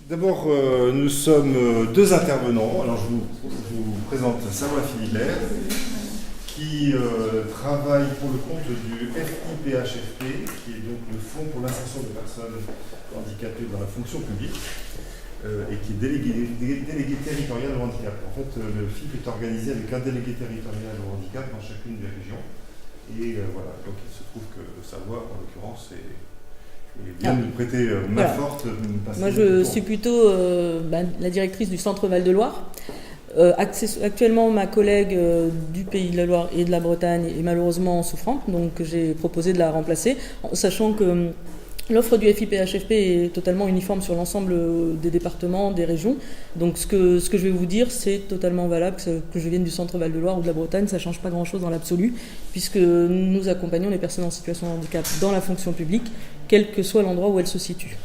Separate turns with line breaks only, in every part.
D'abord, nous sommes deux intervenants. Alors, je vous présente Savoie Philibert, qui travaille pour le compte du FIPHFP, qui est donc le Fonds pour l'insertion des personnes handicapées dans la fonction publique, et qui est délégué territorial au handicap. En fait, le FIP est organisé avec un délégué territorial au handicap dans chacune des régions. Et voilà, donc il se trouve que Savoie, en l'occurrence, est bien de nous prêter main forte.
Moi, je suis plutôt la directrice du Centre Val-de-Loire. Actuellement, ma collègue du Pays de la Loire et de la Bretagne est malheureusement souffrante, donc j'ai proposé de la remplacer, en sachant que l'offre du FIPHFP est totalement uniforme sur l'ensemble des départements, des régions. Donc ce que je vais vous dire, c'est totalement valable, que je vienne du centre Val-de-Loire ou de la Bretagne, ça ne change pas grand-chose dans l'absolu, puisque nous accompagnons les personnes en situation de handicap dans la fonction publique, quel que soit l'endroit où elles se situent.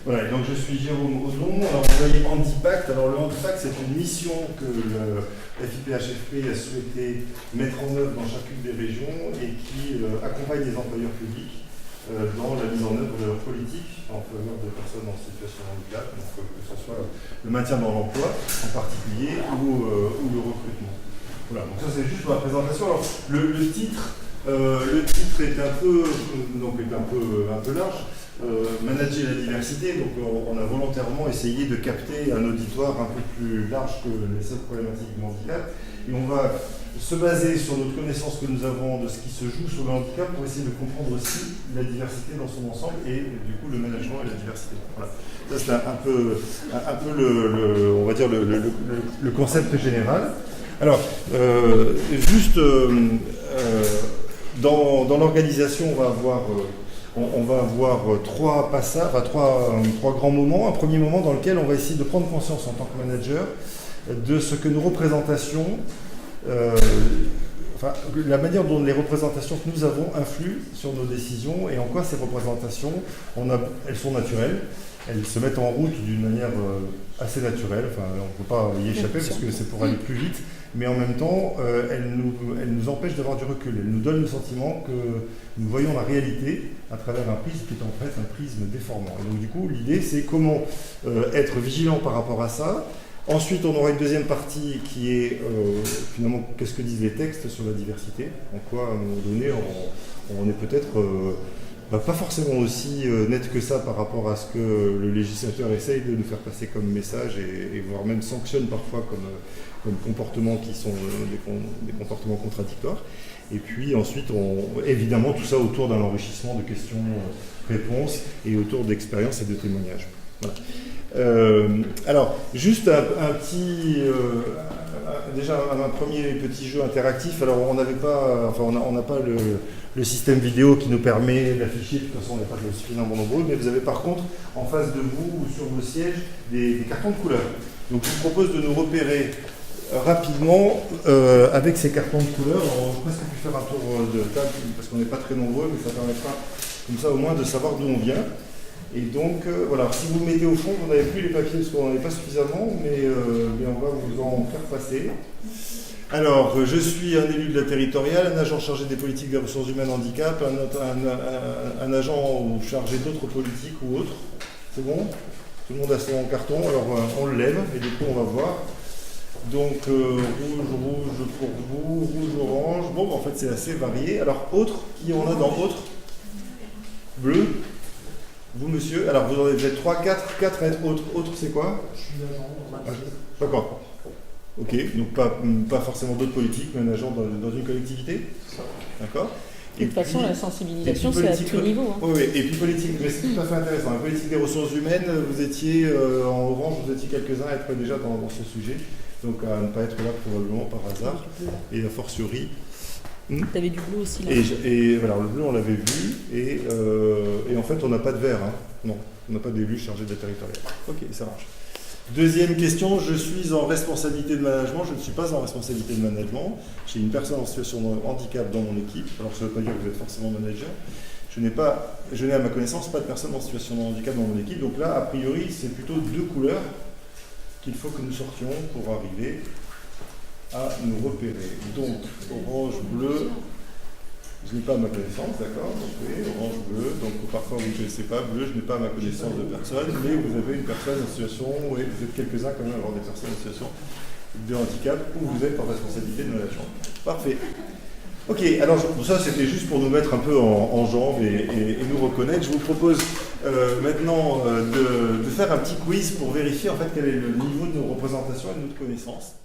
Voilà, donc je suis Jérôme Ozon. Alors vous voyez Handipact. Alors le Handipact, c'est une mission que le FIPHFP a souhaité mettre en œuvre dans chacune des régions et qui accompagne les employeurs publics dans la mise en œuvre de leur politique en faveur de personnes en situation de handicap, donc que ce soit le maintien dans l'emploi en particulier ou le recrutement. Voilà, donc ça c'est juste pour la présentation. Alors le titre est un peu large. Manager la diversité, donc on a volontairement essayé de capter un auditoire un peu plus large que les seules problématiques du handicap, et on va se baser sur notre connaissance que nous avons de ce qui se joue sur le handicap pour essayer de comprendre aussi la diversité dans son ensemble et du coup le management et la diversité. Voilà. Ça c'est un peu on va dire le concept général. Alors dans l'organisation, on va avoir trois passages, trois grands moments. Un premier moment dans lequel on va essayer de prendre conscience en tant que manager de ce que nos représentations, la manière dont les représentations que nous avons influent sur nos décisions et en quoi ces représentations, elles sont naturelles, elles se mettent en route d'une manière assez naturelle. Enfin, on ne peut pas y échapper parce que c'est pour aller plus vite, mais en même temps, elles nous empêchent d'avoir du recul. Elles nous donnent le sentiment que nous voyons la réalité à travers un prisme qui est en fait un prisme déformant. Et donc du coup, l'idée, c'est comment être vigilant par rapport à ça. Ensuite, on aura une deuxième partie qui est finalement qu'est-ce que disent les textes sur la diversité, en quoi à un moment donné on est peut-être pas forcément aussi net que ça par rapport à ce que le législateur essaye de nous faire passer comme message et voire même sanctionne parfois comme comportements qui sont des comportements contradictoires. Et puis ensuite, évidemment, tout ça autour d'un enrichissement de questions-réponses et autour d'expériences et de témoignages. Voilà. Alors, juste déjà un premier petit jeu interactif. Alors, on n'a pas le système vidéo qui nous permet d'afficher, de toute façon, on n'est pas suffisamment nombreux, mais vous avez par contre, en face de vous ou sur vos sièges, des cartons de couleur. Donc, je vous propose de nous repérer rapidement avec ces cartons de couleur. On va presque pu faire un tour de table parce qu'on n'est pas très nombreux, mais ça permettra comme ça au moins de savoir d'où on vient. Et donc voilà, si vous mettez au fond, vous n'avez plus les papiers parce qu'on n'en avait pas suffisamment, mais on va vous en faire passer. Alors, je suis un élu de la territoriale, un agent chargé des politiques des ressources humaines handicap, un agent chargé d'autres politiques ou autres. C'est bon? Tout le monde a son carton, alors on le lève et du coup on va voir. Donc rouge pour vous, rouge, orange. Bon, en fait c'est assez varié. Alors autre, qui on a dans autre? Bleu. Vous monsieur, alors vous êtes 3, 4 à être autre. Autre c'est quoi?
Je suis agent.
D'accord. Ok, donc pas forcément d'autres politiques, mais un agent dans une collectivité. D'accord.
De toute façon, la sensibilisation, c'est à tout niveau. Hein.
Oui, et puis politique, mais c'est tout à fait intéressant. La politique des ressources humaines, vous étiez en orange, vous étiez quelques-uns à être déjà dans ce sujet. Donc à ne pas être là probablement par hasard. Et a fortiori.
Tu avais du bleu aussi là.
Et voilà, le bleu on l'avait vu. Et en fait on n'a pas de vert. Hein. Non, on n'a pas d'élu chargé de la territoriale. Ok, ça marche. Deuxième question, je suis en responsabilité de management, je ne suis pas en responsabilité de management. J'ai une personne en situation de handicap dans mon équipe, alors ça ne veut pas dire que vous êtes forcément manager. Je n'ai à ma connaissance pas de personne en situation de handicap dans mon équipe, donc là, a priori, c'est plutôt deux couleurs qu'il faut que nous sortions pour arriver à nous repérer. Donc, orange, bleu,
Je n'ai pas à ma connaissance, d'accord. Donc oui, orange, bleu. Donc parfois vous ne connaissez pas, bleu, je n'ai pas à ma connaissance de personne, mais vous avez une personne en situation, oui, vous êtes quelques-uns quand même à avoir des personnes en situation de handicap où vous êtes en responsabilité de la chambre. Parfait. Ok, alors ça c'était juste pour nous mettre un peu en jambes et nous reconnaître. Je vous propose maintenant de faire un petit quiz pour vérifier en fait quel est le niveau de nos représentations et de notre connaissance.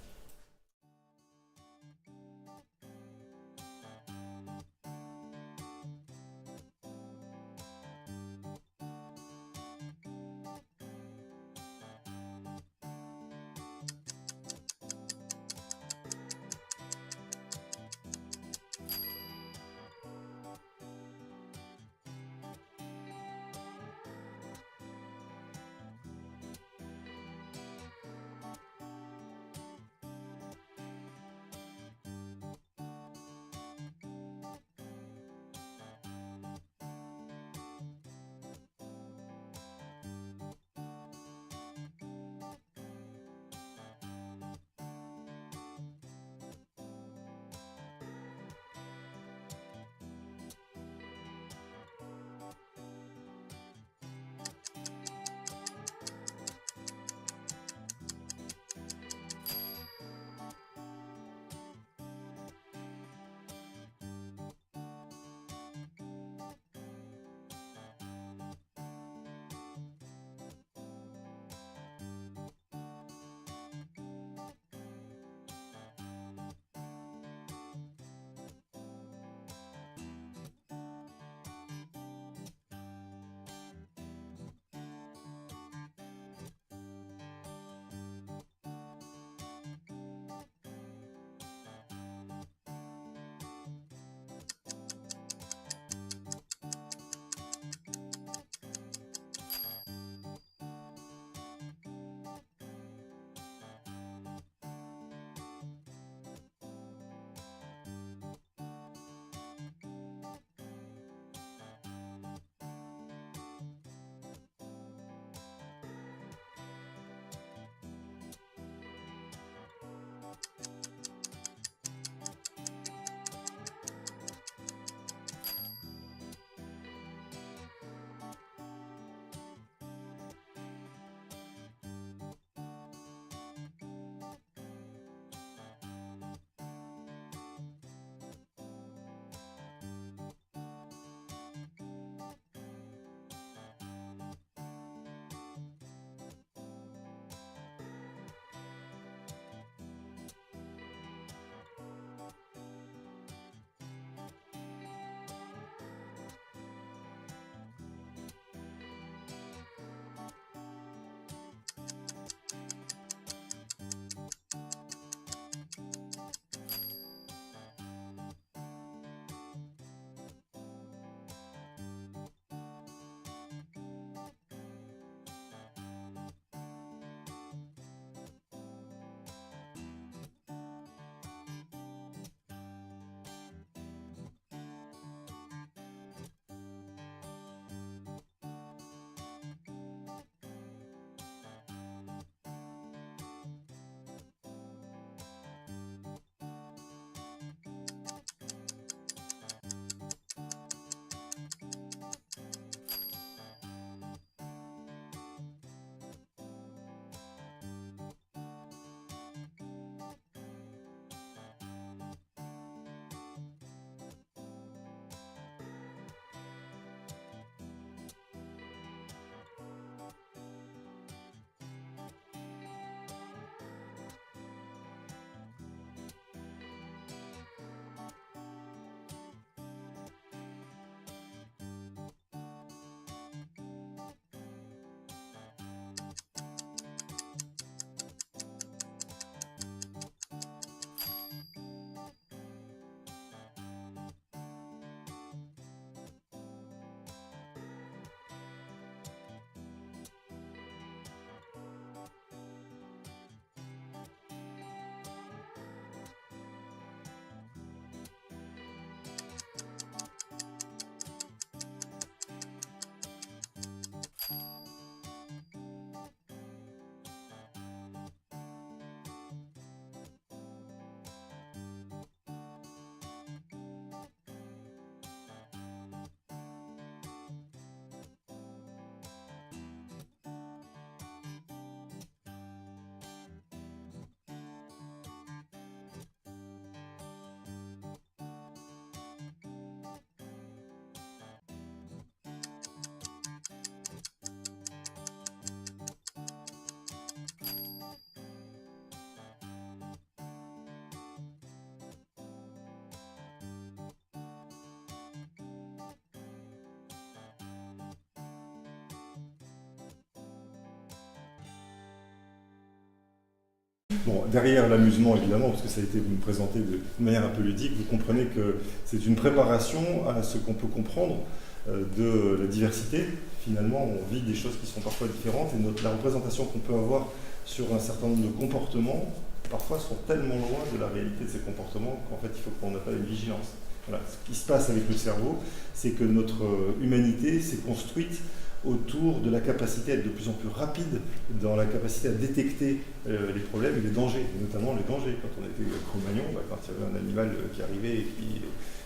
Bon, derrière l'amusement, évidemment, parce que ça a été présenté de manière un peu ludique, vous comprenez que c'est une préparation à ce qu'on peut comprendre de la diversité. Finalement, on vit des choses qui sont parfois différentes et la représentation qu'on peut avoir sur un certain nombre de comportements, parfois sont tellement loin de la réalité de ces comportements qu'en fait, il faut qu'on appelle une vigilance. Voilà. Ce qui se passe avec le cerveau, c'est que notre humanité s'est construite autour de la capacité à être de plus en plus rapide dans la capacité à détecter les problèmes et les dangers, et notamment les dangers. Quand on était Cro-Magnon, quand il y avait un animal qui arrivait et qui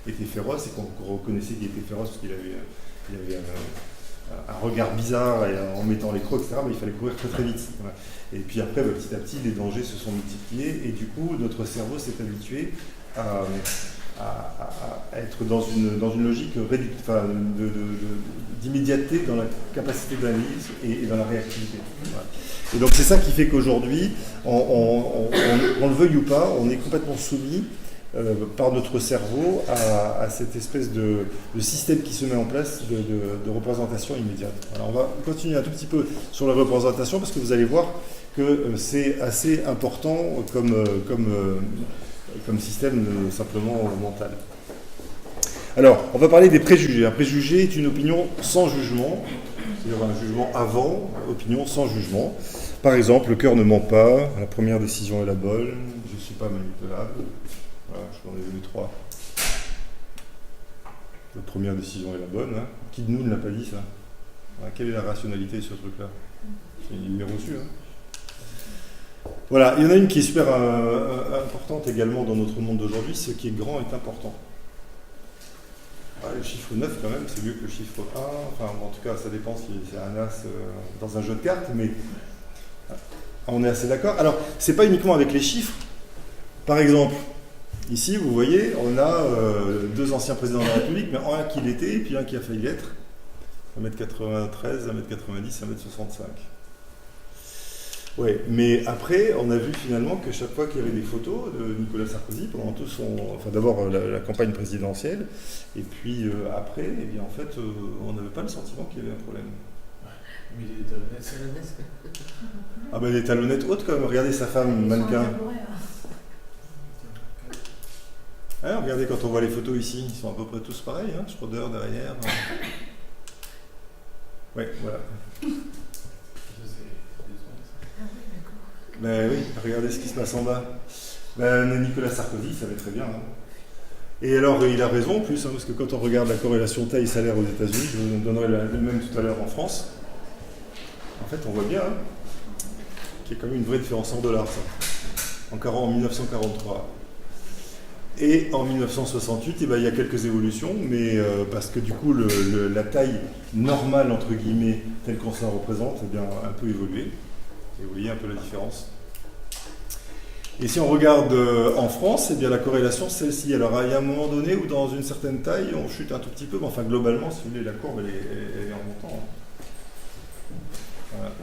était féroce et qu'on reconnaissait qu'il était féroce parce qu'il avait un regard bizarre et en mettant les crocs, etc., mais il fallait courir très très vite. Voilà. Et puis après, petit à petit, les dangers se sont multipliés et du coup, notre cerveau s'est habitué à être dans une logique d'immédiateté dans la capacité d'analyse et dans la réactivité. Voilà. Et donc c'est ça qui fait qu'aujourd'hui, on le veuille ou pas, on est complètement soumis par notre cerveau à cette espèce de système qui se met en place de représentation immédiate. Alors on va continuer un tout petit peu sur la représentation parce que vous allez voir que c'est assez important comme système simplement mental. Alors, on va parler des préjugés. Un préjugé est une opinion sans jugement, c'est-à-dire un jugement avant, opinion sans jugement. Par exemple, le cœur ne ment pas, la première décision est la bonne, je ne suis pas manipulable. Voilà, je vous en ai donné 3. La première décision est la bonne. Hein. Qui de nous ne l'a pas dit, ça? Voilà, quelle est la rationalité de ce truc-là? Il est reçu, hein. Voilà, il y en a une qui est super importante également dans notre monde d'aujourd'hui, ce qui est grand est important. Le chiffre 9 quand même, c'est mieux que le chiffre 1, enfin en tout cas ça dépend si c'est un as dans un jeu de cartes, mais on est assez d'accord. Alors, c'est pas uniquement avec les chiffres. Par exemple, ici vous voyez, on a 2 anciens présidents de la République, mais un qui l'était et puis un qui a failli l'être. 1m93, 1m90, 1m65. Oui, mais après, on a vu finalement que chaque fois qu'il y avait des photos de Nicolas Sarkozy, pendant tout d'abord la campagne présidentielle, et puis après, eh bien, en fait, on n'avait pas le sentiment qu'il y avait un problème.
Mais il est talonnettes.
Ah ben, des talonnettes hautes quand même, regardez sa femme, mannequin. Hein, regardez quand on voit les photos ici, ils sont à peu près tous pareils, hein, Schroeder derrière. Ouais, voilà. Ben oui, regardez ce qui se passe en bas. Ben, Nicolas Sarkozy, il savait très bien. Hein. Et alors, il a raison en plus, hein, parce que quand on regarde la corrélation taille-salaire aux États-Unis, je vous donnerai le même tout à l'heure en France, en fait, on voit bien hein, qu'il y a quand même une vraie différence en dollars, ça. En 1943. Et en 1968, eh ben, il y a quelques évolutions, mais parce que du coup, la taille normale, entre guillemets, telle qu'on s'en représente, eh bien, a un peu évolué. Et vous voyez un peu la différence. Et si on regarde en France, eh bien la corrélation c'est celle-ci. Alors il y a un moment donné où dans une certaine taille, on chute un tout petit peu, mais enfin globalement, si vous voulez, la courbe elle est en montant. Hein. Voilà.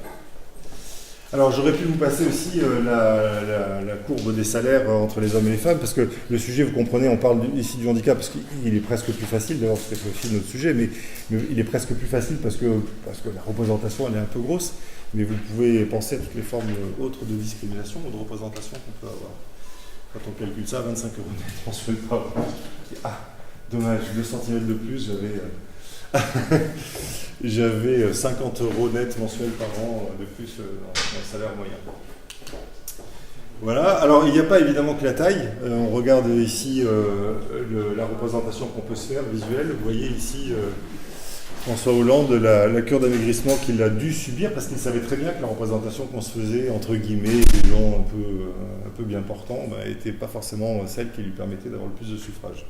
Alors j'aurais pu vous passer aussi la courbe des salaires entre les hommes et les femmes, parce que le sujet, vous comprenez, on parle ici du handicap, parce qu'il est presque plus facile, d'abord c'est aussi notre sujet, mais il est presque plus facile parce que la représentation elle est un peu grosse. Mais vous pouvez penser à toutes les formes autres de discrimination ou de représentation qu'on peut avoir. Quand on calcule ça, 25 € net mensuel par an. Ah, dommage, 2 cm de plus, j'avais 50 € net mensuel par an de plus dans le salaire moyen. Voilà, alors il n'y a pas évidemment que la taille. On regarde ici la représentation qu'on peut se faire visuelle. Vous voyez ici François Hollande, la cure d'amaigrissement qu'il a dû subir parce qu'il savait très bien que la représentation qu'on se faisait, entre guillemets, des gens un peu bien portants, n'était pas forcément celle qui lui permettait d'avoir le plus de suffrages.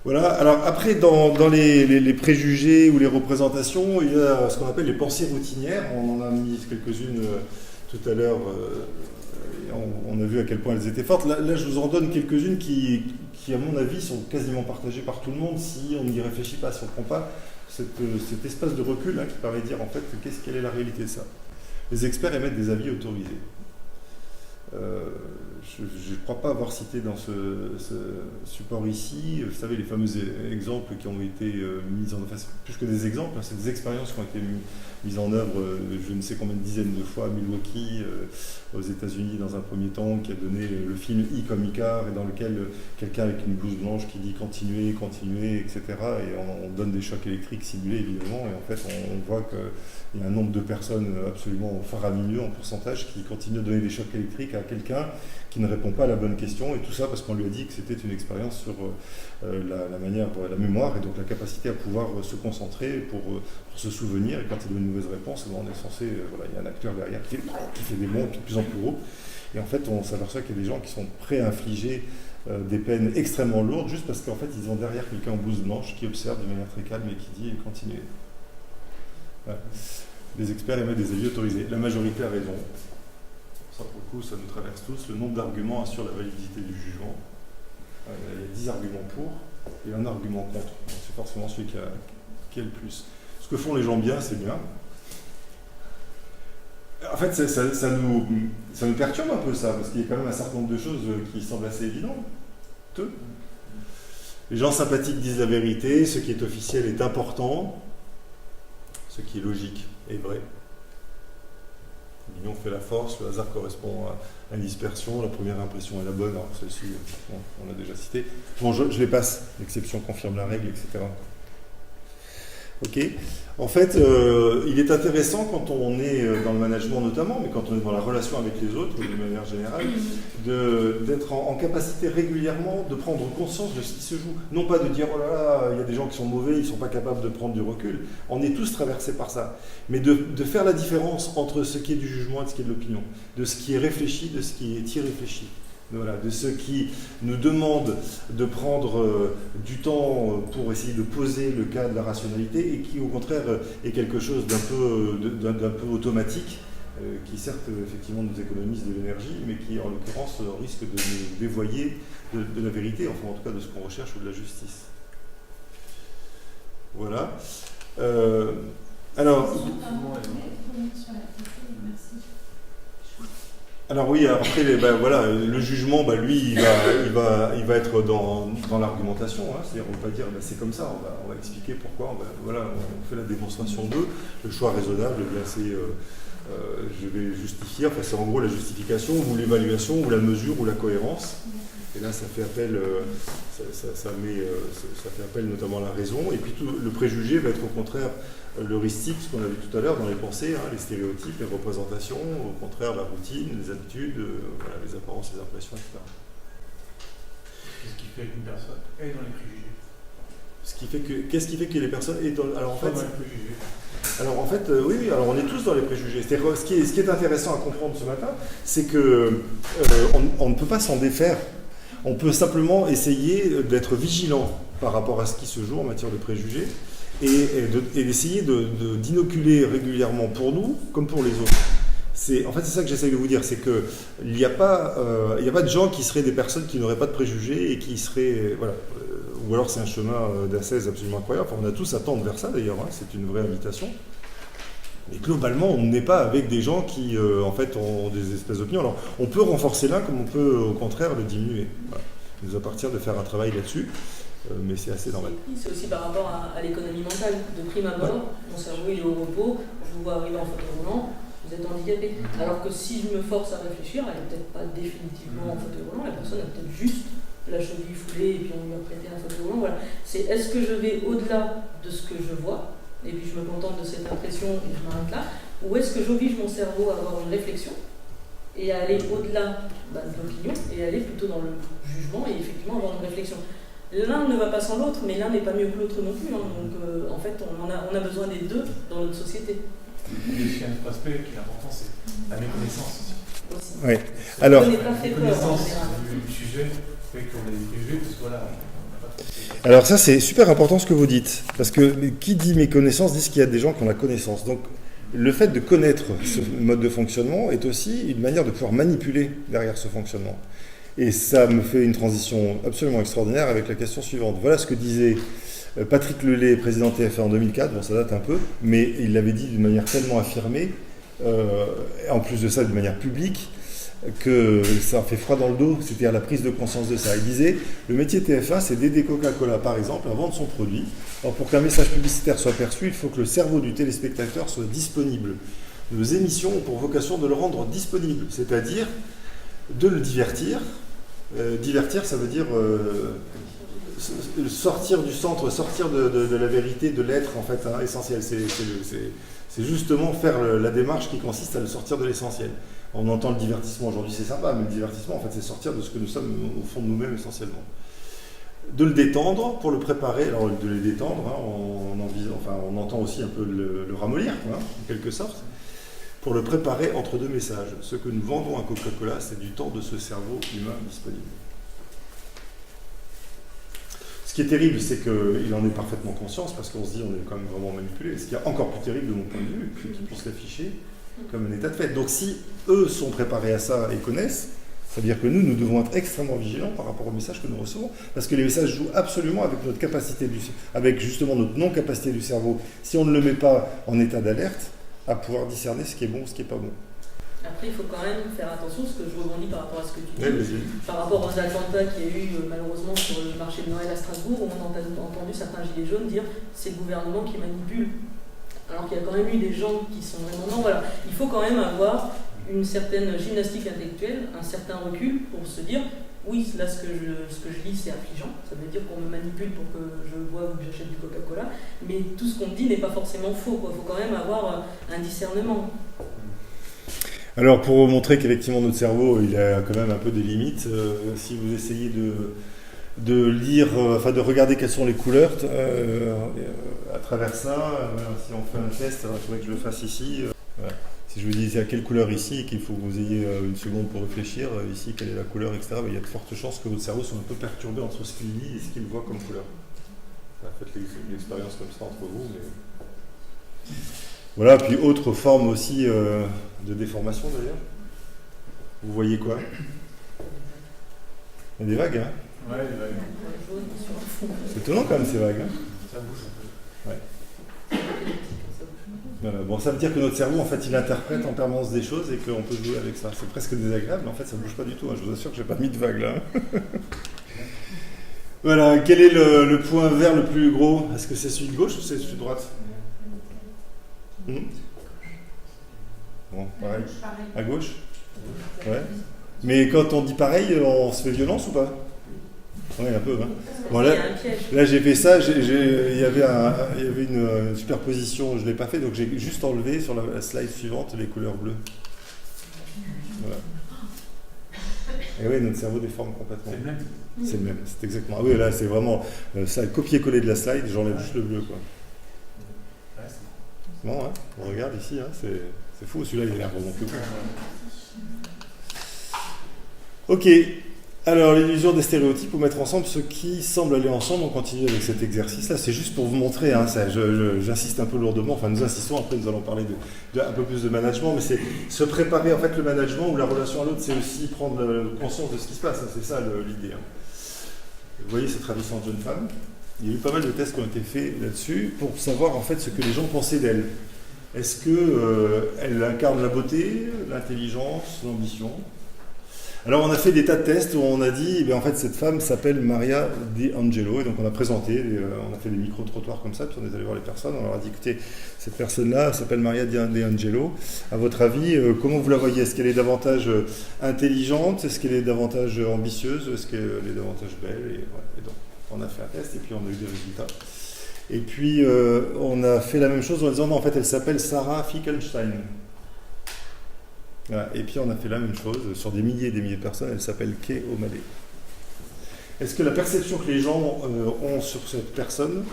Voilà, alors après, dans les préjugés ou les représentations, il y a ce qu'on appelle les pensées routinières. On en a mis quelques-unes tout à l'heure, on a vu à quel point elles étaient fortes. Là je vous en donne quelques-unes qui, à mon avis, sont quasiment partagées par tout le monde si on n'y réfléchit pas, si on ne prend pas cet espace de recul qui permet de dire en fait quelle est la réalité de ça. Les experts émettent des avis autorisés. Je je ne crois pas avoir cité dans ce support ici, vous savez, les fameux exemples qui ont été mis en œuvre, enfin, plus que des exemples, hein, c'est des expériences qui ont été mises en œuvre je ne sais combien de dizaines de fois à Milwaukee, aux États-Unis dans un premier temps, qui a donné le film I comme Icar, et dans lequel quelqu'un avec une blouse blanche qui dit continuez, continuez, etc. Et on donne des chocs électriques simulés évidemment, et en fait on voit qu'il y a un nombre de personnes absolument faramineux en pourcentage qui continuent de donner des chocs électriques à quelqu'un qui ne répond pas à la bonne question, et tout ça parce qu'on lui a dit que c'était une expérience sur la mémoire, et donc la capacité à pouvoir se concentrer pour se souvenir, et quand il y a une mauvaise réponse, on est censé, il y a un acteur derrière qui fait des bonds de plus en plus gros, et en fait on s'aperçoit qu'il y a des gens qui sont prêts à infliger des peines extrêmement lourdes juste parce qu'en fait ils ont derrière quelqu'un en blouse blanche qui observe de manière très calme et qui dit continuez. Voilà. Les experts émettent des avis autorisés. La majorité a raison. Ça, pour le coup, ça nous traverse tous. Le nombre d'arguments assure la validité du jugement. Il y a 10 arguments pour et un argument contre. Donc, c'est forcément celui qui a le plus. Ce que font les gens bien, c'est bien. En fait, ça nous perturbe un peu ça, parce qu'il y a quand même un certain nombre de choses qui semblent assez évidentes. Les gens sympathiques disent la vérité, ce qui est officiel est important, ce qui est logique est vrai. L'union fait la force, le hasard correspond à une dispersion, la première impression est la bonne, alors celle-ci, on l'a déjà cité. Bon, je les passe, l'exception confirme la règle, etc. Ok. En fait, il est intéressant quand on est dans le management notamment, mais quand on est dans la relation avec les autres, de manière générale, d'être en capacité régulièrement de prendre conscience de ce qui se joue. Non pas de dire, oh là là, il y a des gens qui sont mauvais, ils ne sont pas capables de prendre du recul. On est tous traversés par ça. Mais de faire la différence entre ce qui est du jugement et ce qui est de l'opinion, de ce qui est réfléchi, de ce qui est irréfléchi. Voilà, de ceux qui nous demandent de prendre du temps pour essayer de poser le cas de la rationalité et qui au contraire est quelque chose d'un peu automatique, qui certes effectivement nous économise de l'énergie, mais qui en l'occurrence risque de nous dévoyer de la vérité, enfin en tout cas de ce qu'on recherche ou de la justice. Voilà. Alors oui, après le jugement, lui, il va être dans l'argumentation, hein, c'est-à-dire on va pas dire c'est comme ça, on va expliquer pourquoi, on fait la démonstration d'eux, le choix raisonnable, c'est je vais justifier, enfin c'est en gros la justification ou l'évaluation ou la mesure ou la cohérence. Et là, ça fait appel, ça fait appel notamment à la raison. Et puis le préjugé va être au contraire l'heuristique, ce qu'on a vu tout à l'heure dans les pensées, hein, les stéréotypes, les représentations, au contraire la routine, les habitudes, les apparences, les impressions, etc.
Qu'est-ce qui fait qu'une personne est dans les préjugés?
Qu'est-ce qui fait que les personnes est dans, alors en fait,
dans les préjugés.
Alors en fait, oui, alors on est tous dans les préjugés. C'est-à-dire, ce qui est intéressant à comprendre ce matin, c'est que on ne peut pas s'en défaire. On peut simplement essayer d'être vigilant par rapport à ce qui se joue en matière de préjugés et d'essayer d'inoculer régulièrement pour nous comme pour les autres. En fait, c'est ça que j'essaie de vous dire, c'est qu'il n'y a pas de gens qui seraient des personnes qui n'auraient pas de préjugés et qui seraient... ou alors c'est un chemin d'ascèse absolument incroyable. Enfin, on a tous à tendre vers ça d'ailleurs, hein, c'est une vraie invitation. Mais globalement, on n'est pas avec des gens qui, en fait, ont des espèces d'opinions. Alors, on peut renforcer l'un comme on peut, au contraire, le diminuer. Voilà. Il nous appartient de faire un travail là-dessus, mais c'est assez normal.
C'est aussi par rapport à l'économie mentale. De prime abord, mon cerveau il est au repos, je vous vois arriver en fauteuil roulant, vous êtes handicapé. Alors que si je me force à réfléchir, elle n'est peut-être pas définitivement en fauteuil roulant, la personne a peut-être juste la cheville foulée et puis on lui a prêté un fauteuil roulant. Voilà. C'est est-ce que je vais au-delà de ce que je vois et puis je me contente de cette impression et je m'arrête là, ou est-ce que j'oblige mon cerveau à avoir une réflexion et à aller au-delà de l'opinion et aller plutôt dans le jugement et effectivement avoir une réflexion. L'un ne va pas sans l'autre, mais l'un n'est pas mieux que l'autre non plus, hein. Donc en fait on a besoin des deux dans notre société.
Il y a aussi un autre aspect qui est important, c'est la méconnaissance aussi.
Oui. Alors,
on n'est pas fait peur,
méconnaissance du sujet fait qu'on a des préjugés, parce que voilà.
Alors ça c'est super important ce que vous dites, parce que qui dit méconnaissance dit qu'il y a des gens qui ont la connaissance. Donc le fait de connaître ce mode de fonctionnement est aussi une manière de pouvoir manipuler derrière ce fonctionnement. Et ça me fait une transition absolument extraordinaire avec la question suivante. Voilà ce que disait Patrick Lelay, président TF1 en 2004, bon ça date un peu, mais il l'avait dit d'une manière tellement affirmée, en plus de ça de manière publique,
que ça fait froid dans le dos, c'est-à-dire la prise de conscience de ça. Il disait, le métier TF1, c'est d'aider Coca-Cola, par exemple, à vendre son produit. Alors, pour qu'un message publicitaire soit perçu, il faut que le cerveau du téléspectateur soit disponible. Nos émissions ont pour vocation de le rendre disponible, c'est-à-dire de le divertir. Divertir, ça veut dire sortir du centre, sortir de la vérité, de l'être, en fait, hein, essentiel. C'est justement faire la démarche qui consiste à le sortir de l'essentiel. On entend le divertissement aujourd'hui, c'est sympa, mais le divertissement, en fait, c'est sortir de ce que nous sommes au fond de nous-mêmes essentiellement. De le détendre pour le préparer, alors de les détendre, hein, on entend aussi un peu le ramollir, quoi, hein, en quelque sorte, pour le préparer entre deux messages. Ce que nous vendons à Coca-Cola, c'est du temps de ce cerveau humain disponible. Ce qui est terrible, c'est qu'il en est parfaitement conscience, parce qu'on se dit on est quand même vraiment manipulé. Ce qui est encore plus terrible de mon point de vue, c'est qu'ils puissent l'afficher comme un état de fait. Donc si eux sont préparés à ça et connaissent, ça veut dire que nous devons être extrêmement vigilants par rapport aux messages que nous recevons, parce que les messages jouent absolument avec notre capacité, avec justement notre non-capacité du cerveau, si on ne le met pas en état d'alerte, à pouvoir discerner ce qui est bon, ce qui n'est pas bon.
Après, il faut quand même faire attention, parce que je rebondis par rapport à ce que tu dis,
Oui.
par rapport aux attentats qu'il y a eu malheureusement sur le marché de Noël à Strasbourg, où on a entendu certains gilets jaunes dire c'est le gouvernement qui manipule. Alors qu'il y a quand même eu des gens qui sont vraiment... Non, voilà. Il faut quand même avoir une certaine gymnastique intellectuelle, un certain recul pour se dire oui, là ce que je lis c'est affligeant, ça veut dire qu'on me manipule pour que je boive ou que j'achète du Coca-Cola, mais tout ce qu'on me dit n'est pas forcément faux. Il faut quand même avoir un discernement.
Alors pour montrer qu'effectivement notre cerveau il a quand même un peu des limites, si vous essayez de lire, de regarder quelles sont les couleurs à travers ça, si on fait un test, alors il faudrait que je le fasse ici. Voilà. Si je vous dis à quelle couleur ici et qu'il faut que vous ayez une seconde pour réfléchir, ici quelle est la couleur, etc., il y a de fortes chances que votre cerveau soit un peu perturbé entre ce qu'il lit et ce qu'il voit comme couleur. Faites l'expérience comme ça entre vous. Mais... Voilà, puis autre forme aussi de déformation d'ailleurs. Vous voyez quoi? Il y a des vagues, hein?
Ouais, des vagues.
C'est étonnant quand même ces vagues, hein?
Ça bouge un peu.
Ouais. Voilà. Bon, ça veut dire que notre cerveau, en fait, il interprète en permanence des choses et qu'on peut jouer avec ça. C'est presque désagréable, mais en fait, ça ne bouge pas du tout. Hein. Je vous assure que je n'ai pas mis de vague là. Voilà. Quel est le point vert le plus gros? Est-ce que c'est celui de gauche ou c'est celui de droite? Bon, pareil. À gauche? Ouais. Mais quand on dit pareil, on se fait violence ou pas? Oui, un peu. Hein. Bon, là j'ai fait ça, il y avait une superposition, je ne l'ai pas fait, donc j'ai juste enlevé sur la slide suivante les couleurs bleues. Voilà. Et oui, notre cerveau déforme complètement.
C'est le même.
C'est le même, c'est exactement. Ah oui, là c'est vraiment ça, copier-coller de la slide, j'enlève juste le bleu, quoi.
Ouais, c'est
Bon, hein, on regarde ici, hein, c'est fou, celui-là il a l'air vraiment plus beau. Ok. Alors, l'illusion des stéréotypes, pour mettre ensemble ce qui semble aller ensemble, on continue avec cet exercice-là. C'est juste pour vous montrer, hein, j'insiste un peu lourdement, enfin nous insistons, après nous allons parler un peu plus de management, mais c'est se préparer, en fait le management ou la relation à l'autre, c'est aussi prendre conscience de ce qui se passe, hein, c'est ça l'idée. Hein. Vous voyez cette ravissante jeune femme, il y a eu pas mal de tests qui ont été faits là-dessus pour savoir en fait ce que les gens pensaient d'elle. Est-ce qu'elle incarne la beauté, l'intelligence, l'ambition ? Alors on a fait des tas de tests où on a dit, en fait cette femme s'appelle Maria Di Angelo, et donc on a présenté, on a fait des micro-trottoirs comme ça, puis on est allé voir les personnes, on leur a dit écoutez, cette personne-là s'appelle Maria Di Angelo, à votre avis, comment vous la voyez? Est-ce qu'elle est davantage intelligente? Est-ce qu'elle est davantage ambitieuse? Est-ce qu'elle est davantage belle? Et donc on a fait un test et puis on a eu des résultats. Et puis on a fait la même chose en disant non, en fait elle s'appelle Sarah Finkelstein. Voilà. Et puis on a fait la même chose sur des milliers et des milliers de personnes, elle s'appelle Kay O'Malley. Est-ce que la perception que les gens ont sur cette personne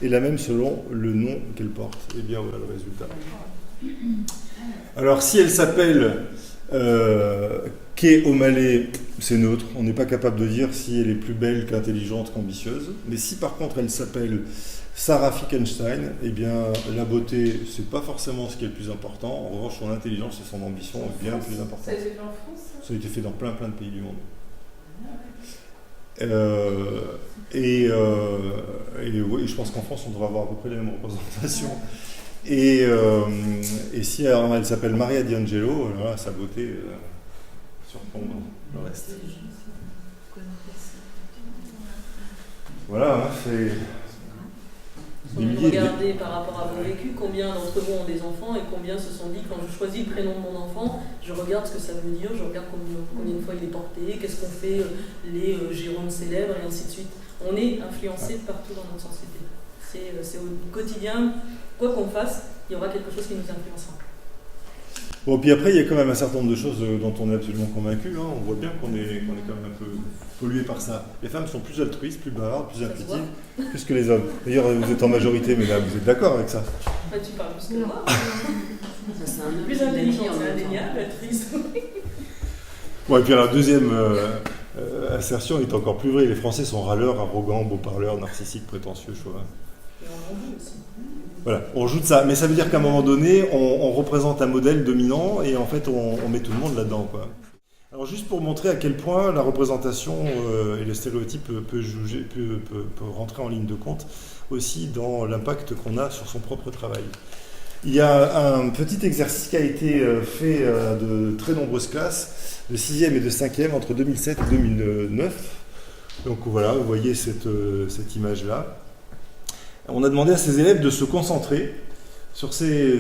est la même selon le nom qu'elle porte? Eh bien voilà le résultat. Alors si elle s'appelle Kay O'Malley, c'est neutre, on n'est pas capable de dire si elle est plus belle qu'intelligente qu'ambitieuse, mais si par contre elle s'appelle Sarah Finkelstein, eh bien, la beauté, c'est pas forcément ce qui est le plus important. En revanche, son intelligence et son ambition est bien plus importantes.
Ça a été fait en France?
Ça a été fait dans plein de pays du monde. Oui, je pense qu'en France, on devrait avoir à peu près les mêmes représentations. Et si elle s'appelle Maria Di Angelo, sa beauté
surprendre le reste. Voilà, hein, c'est
Si vous regardez par rapport à vos vécus, combien d'entre vous ont des enfants et combien se sont dit, quand je choisis le prénom de mon enfant, je regarde ce que ça veut dire, je regarde combien de fois il est porté, qu'est-ce qu'on fait, les Jérôme célèbres et ainsi de suite. On est influencé partout dans notre société. C'est au quotidien, quoi qu'on fasse, il y aura quelque chose qui nous influencera.
Bon, puis après, il y a quand même un certain nombre de choses dont on est absolument convaincu. Hein. On voit bien qu'on est quand même un peu pollué par ça. Les femmes sont plus altruistes, plus bavardes, plus intuitives, plus que les hommes. D'ailleurs, vous êtes en majorité, mais là, vous êtes d'accord avec ça?
Tu parles plus que moi. Plus intelligent, c'est indéniable, altruiste.
Bon, et puis alors, deuxième assertion est encore plus vraie. Les Français sont râleurs, arrogants, beaux parleurs, narcissiques, prétentieux, chauvins.
Et on en joue aussi.
Voilà, on joue de ça. Mais ça veut dire qu'à un moment donné, on représente un modèle dominant et en fait, on met tout le monde là-dedans, quoi. Alors juste pour montrer à quel point la représentation et le stéréotype peut rentrer en ligne de compte aussi dans l'impact qu'on a sur son propre travail. Il y a un petit exercice qui a été fait de très nombreuses classes, de 6e et de 5e entre 2007 et 2009. Donc voilà, vous voyez cette image-là. On a demandé à ces élèves de se concentrer sur ces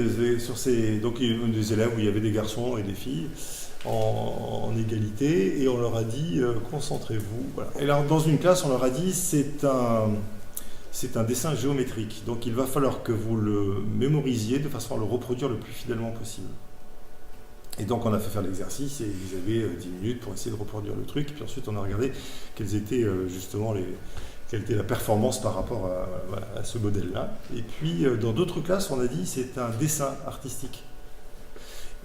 donc des élèves où il y avait des garçons et des filles en égalité, et on leur a dit concentrez-vous. Voilà. Et alors dans une classe, on leur a dit c'est un dessin géométrique, donc il va falloir que vous le mémorisiez de façon à le reproduire le plus fidèlement possible. Et donc on a fait faire l'exercice et vous avez 10 minutes pour essayer de reproduire le truc, puis ensuite on a regardé quelles étaient justement quelle était la performance par rapport à ce modèle-là. Et puis, dans d'autres classes, on a dit c'est un dessin artistique.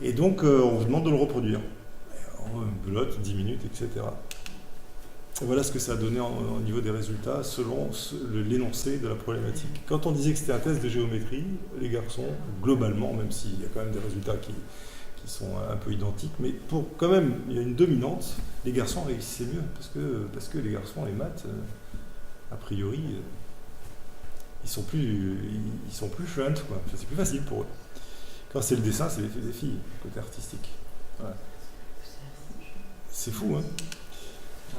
Et donc, on vous demande de le reproduire. Une belote, 10 minutes, etc. Et voilà ce que ça a donné au niveau des résultats selon l'énoncé de la problématique. Quand on disait que c'était un test de géométrie, les garçons, globalement, même s'il y a quand même des résultats qui sont un peu identiques, mais quand même, il y a une dominante, les garçons réussissaient mieux, parce que les garçons, les maths... a priori, ils sont plus fluents, quoi. Enfin, c'est plus facile pour eux. Quand c'est le dessin, c'est des filles, côté artistique. Voilà. C'est fou, hein.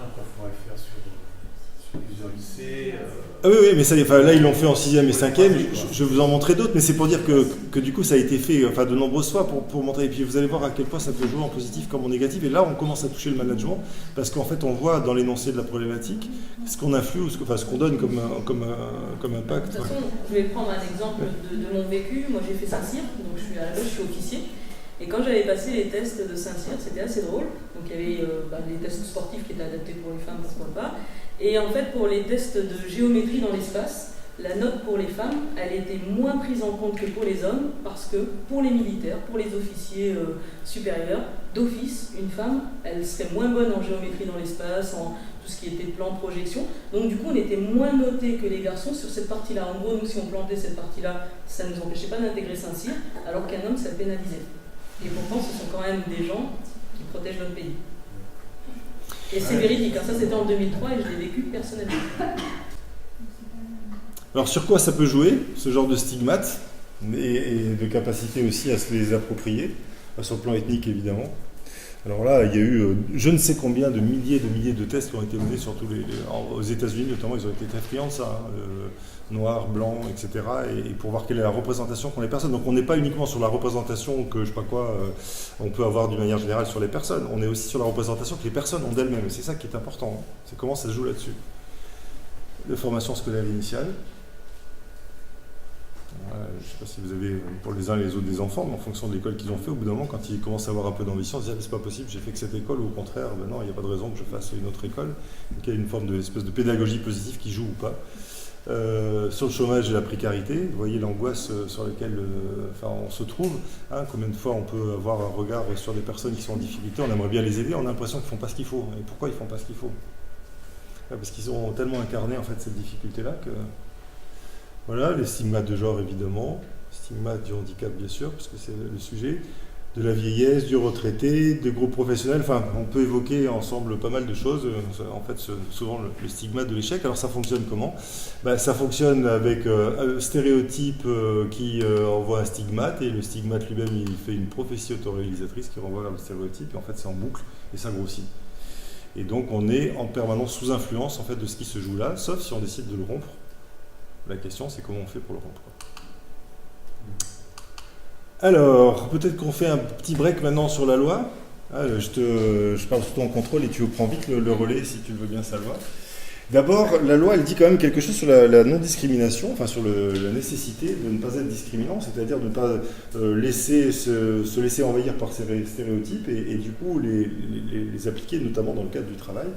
Après, il faudrait le faire sur plusieurs lycées.
Ah oui, mais ça, là, ils l'ont fait en 6e et 5e. Je vais vous en montrer d'autres, mais c'est pour dire que du coup, ça a été fait de nombreuses fois pour montrer. Et puis, vous allez voir à quel point ça peut jouer en positif comme en négatif. Et là, on commence à toucher le management, parce qu'en fait, on voit dans l'énoncé de la problématique ce qu'on influe ou ce qu'on donne comme impact.
De toute façon, je vais prendre un exemple de mon vécu. Moi, j'ai fait Saint-Cyr, donc je suis officier. Et quand j'avais passé les tests de Saint-Cyr, c'était assez drôle. Donc il y avait les tests sportifs qui étaient adaptés pour les femmes, pourquoi pas. Et en fait, pour les tests de géométrie dans l'espace, la note pour les femmes, elle était moins prise en compte que pour les hommes, parce que pour les militaires, pour les officiers supérieurs, d'office, une femme, elle serait moins bonne en géométrie dans l'espace, en tout ce qui était plan, projection. Donc du coup, on était moins notés que les garçons sur cette partie-là. En gros, nous, si on plantait cette partie-là, ça ne nous empêchait pas d'intégrer Saint-Cyr, alors qu'un homme, ça le pénalisait. Et pourtant, ce sont quand même des gens qui protègent notre pays. Et c'est véridique, hein. Ça c'était en 2003 et je l'ai vécu personnellement.
Alors sur quoi ça peut jouer, ce genre de stigmates, et de capacité aussi à se les approprier, sur le plan ethnique évidemment. Alors là, il y a eu je ne sais combien de milliers de tests qui ont été menés sur aux États-Unis notamment, ils ont été très friands de ça, noir, blanc, etc. Et pour voir quelle est la représentation qu'ont les personnes. Donc on n'est pas uniquement sur la représentation que je sais pas quoi on peut avoir d'une manière générale sur les personnes, on est aussi sur la représentation que les personnes ont d'elles-mêmes. Et c'est ça qui est important, hein. C'est comment ça se joue là-dessus. La formation scolaire initiale. Je ne sais pas si vous avez pour les uns et les autres des enfants, mais en fonction de l'école qu'ils ont fait, au bout d'un moment, quand ils commencent à avoir un peu d'ambition, ils se disent ah, c'est pas possible, j'ai fait que cette école, ou au contraire, ben non, il n'y a pas de raison que je fasse une autre école. Donc il y a une forme d'espèce de pédagogie positive qui joue ou pas. Sur le chômage et la précarité, vous voyez l'angoisse sur laquelle on se trouve. Hein, combien de fois on peut avoir un regard sur des personnes qui sont en difficulté, on aimerait bien les aider, on a l'impression qu'ils ne font pas ce qu'il faut. Et pourquoi ils ne font pas ce qu'il faut? Parce qu'ils ont tellement incarné en fait cette difficulté-là que... Voilà, les stigmates de genre évidemment, stigmates du handicap bien sûr, parce que c'est le sujet.
de la vieillesse, du retraité, des groupes professionnels. Enfin, on peut évoquer ensemble pas mal de choses. En fait, souvent le stigmate de l'échec. Alors, ça fonctionne comment? Ça fonctionne avec un stéréotype qui envoie un stigmate, et le stigmate lui-même, il fait une prophétie autoréalisatrice qui renvoie vers le stéréotype, et en fait, c'est en boucle, et ça grossit. Et donc, on est en permanence sous influence en fait, de ce qui se joue là, sauf si on décide de le rompre. La question, c'est comment on fait pour le rompre. Alors, peut-être qu'on fait un petit break maintenant sur la loi. Je parle sous ton contrôle et tu prends vite le relais si tu le veux bien, Salwa. D'abord, la loi, elle dit quand même quelque chose sur la non-discrimination, enfin sur la nécessité de ne pas être discriminant, c'est-à-dire de ne pas se laisser envahir par ces stéréotypes et du coup les appliquer notamment dans le cadre du travail.